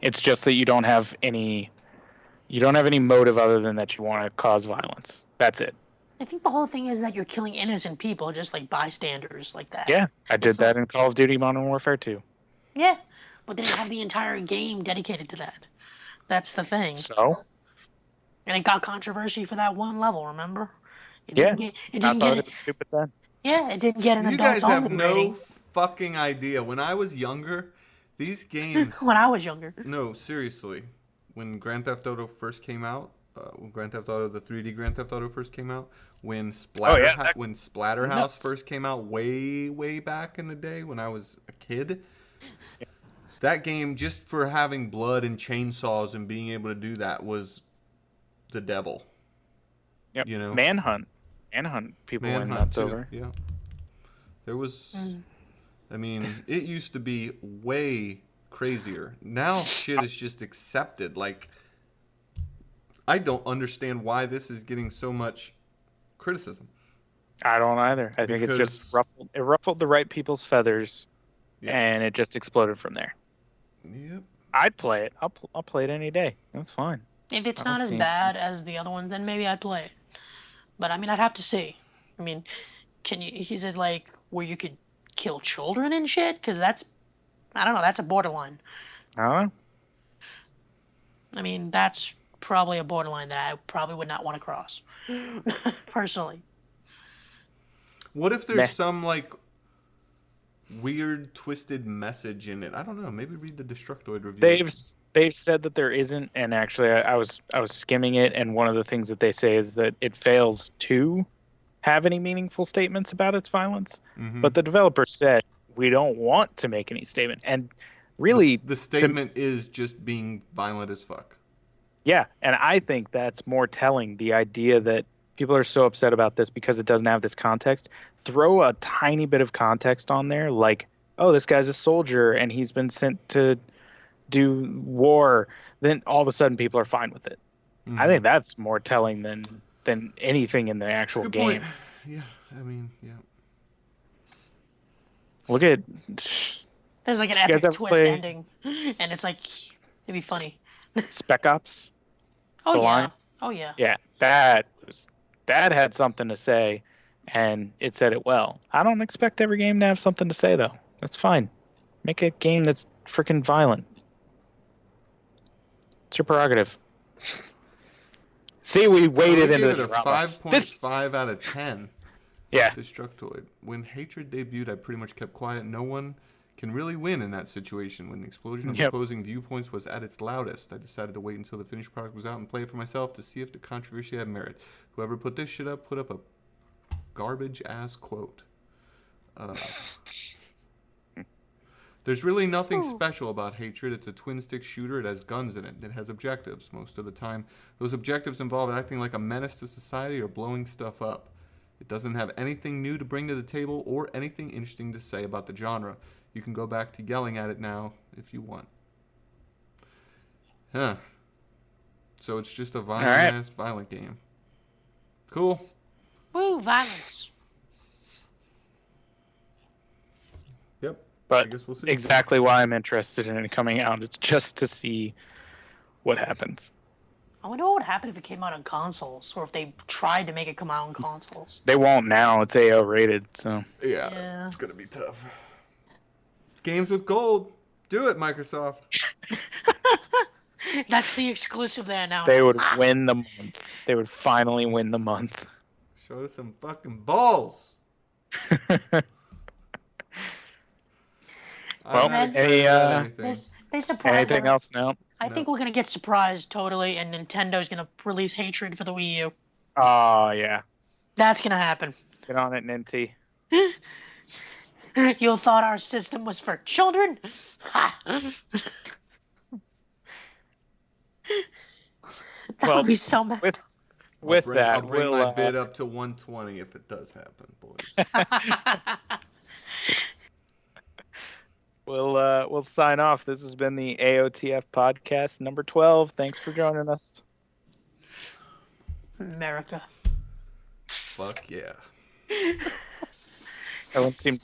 It's just that you don't have any motive other than that you want to cause violence. That's it. I think the whole thing is that you're killing innocent people, just like bystanders like that. Yeah, I did that in Call of Duty Modern Warfare 2. Yeah, but they didn't have the entire game dedicated to that. That's the thing. So? And it got controversy for that one level, remember? I thought it was stupid then. Yeah, it didn't get an You adults guys have only no rating. fucking idea. When I was younger, these games... When I was younger. No, seriously. When Grand Theft Auto first came out, when Grand Theft Auto, the 3D Grand Theft Auto first came out, when Splatterhouse first came out way back in the day when I was a kid, that game, just for having blood and chainsaws and being able to do that, was the devil. Yep. You know? Manhunt. People went nuts too. over. Yeah. There was... I mean, it used to be way crazier. Now shit is just accepted. Like, I don't understand why this is getting so much criticism. I don't either. I think it's just ruffled the right people's feathers, and it just exploded from there. Yep. I'd play it. I'll play it any day. That's fine. If it's not as bad as the other ones, then maybe I'd play it. But I mean, I'd have to see. I mean, is it like where you could kill children and shit? Because I don't know, that's a borderline. Huh? I mean, that's probably a borderline that I probably would not want to cross. Personally. What if there's some, like, weird, twisted message in it? I don't know. Maybe read the Destructoid review. They've said that there isn't, and actually I was skimming it, and one of the things that they say is that it fails to have any meaningful statements about its violence. Mhm. But the developer said, we don't want to make any statement. And really, the statement is just being violent as fuck. yeah, and I think that's more telling, the idea that people are so upset about this because it doesn't have this context. Throw a tiny bit of context on there, like, oh, this guy's a soldier and he's been sent to do war, then all of a sudden people are fine with it. I think that's more telling than anything in the actual Good game. point. Yeah, I mean, yeah. Look at There's like an You guys epic ever twist play- ending, and it's like it'd be funny. Spec Ops. Oh The yeah. line? Oh yeah. Yeah, that had something to say, and it said it well. I don't expect every game to have something to say though. That's fine. Make a game that's freaking violent. It's your prerogative. See, we waded I into gave the it a drama. 5.5 out of 10. Yeah. Destructoid. When Hatred debuted, I pretty much kept quiet. No one can really win in that situation. When the explosion of opposing viewpoints was at its loudest, I decided to wait until the finished product was out and play it for myself to see if the controversy had merit. Whoever put this shit up put up a garbage-ass quote. There's really nothing special about Hatred. It's a twin-stick shooter. It has guns in it. It has objectives. Most of the time, those objectives involve acting like a menace to society or blowing stuff up. It doesn't have anything new to bring to the table or anything interesting to say about the genre. You can go back to yelling at it now if you want. Huh. So it's just a violent-ass violent game. Cool. Woo, violence. Yep. But I guess we'll see. exactly why I'm interested in it coming out. It's just to see what happens. I wonder what would happen if it came out on consoles, or if they tried to make it come out on consoles. They won't now. It's AO rated, so. Yeah, it's going to be tough. Games with gold. Do it, Microsoft. That's the exclusive they announced. They would win the month. They would finally win the month. Show us some fucking balls. Well, I'm not excited about anything. They surprised Anything everyone. else now? I think we're gonna get surprised totally, and Nintendo's gonna release Hatred for the Wii U. Oh, yeah. That's gonna happen. Get on it, Ninty. You thought our system was for children? Ha! That would be so messed up. I'll bring my bid up to 120 if it does happen, boys. We'll sign off. This has been the AOTF Podcast number 12. Thanks for joining us. America. Fuck yeah. Everyone seemed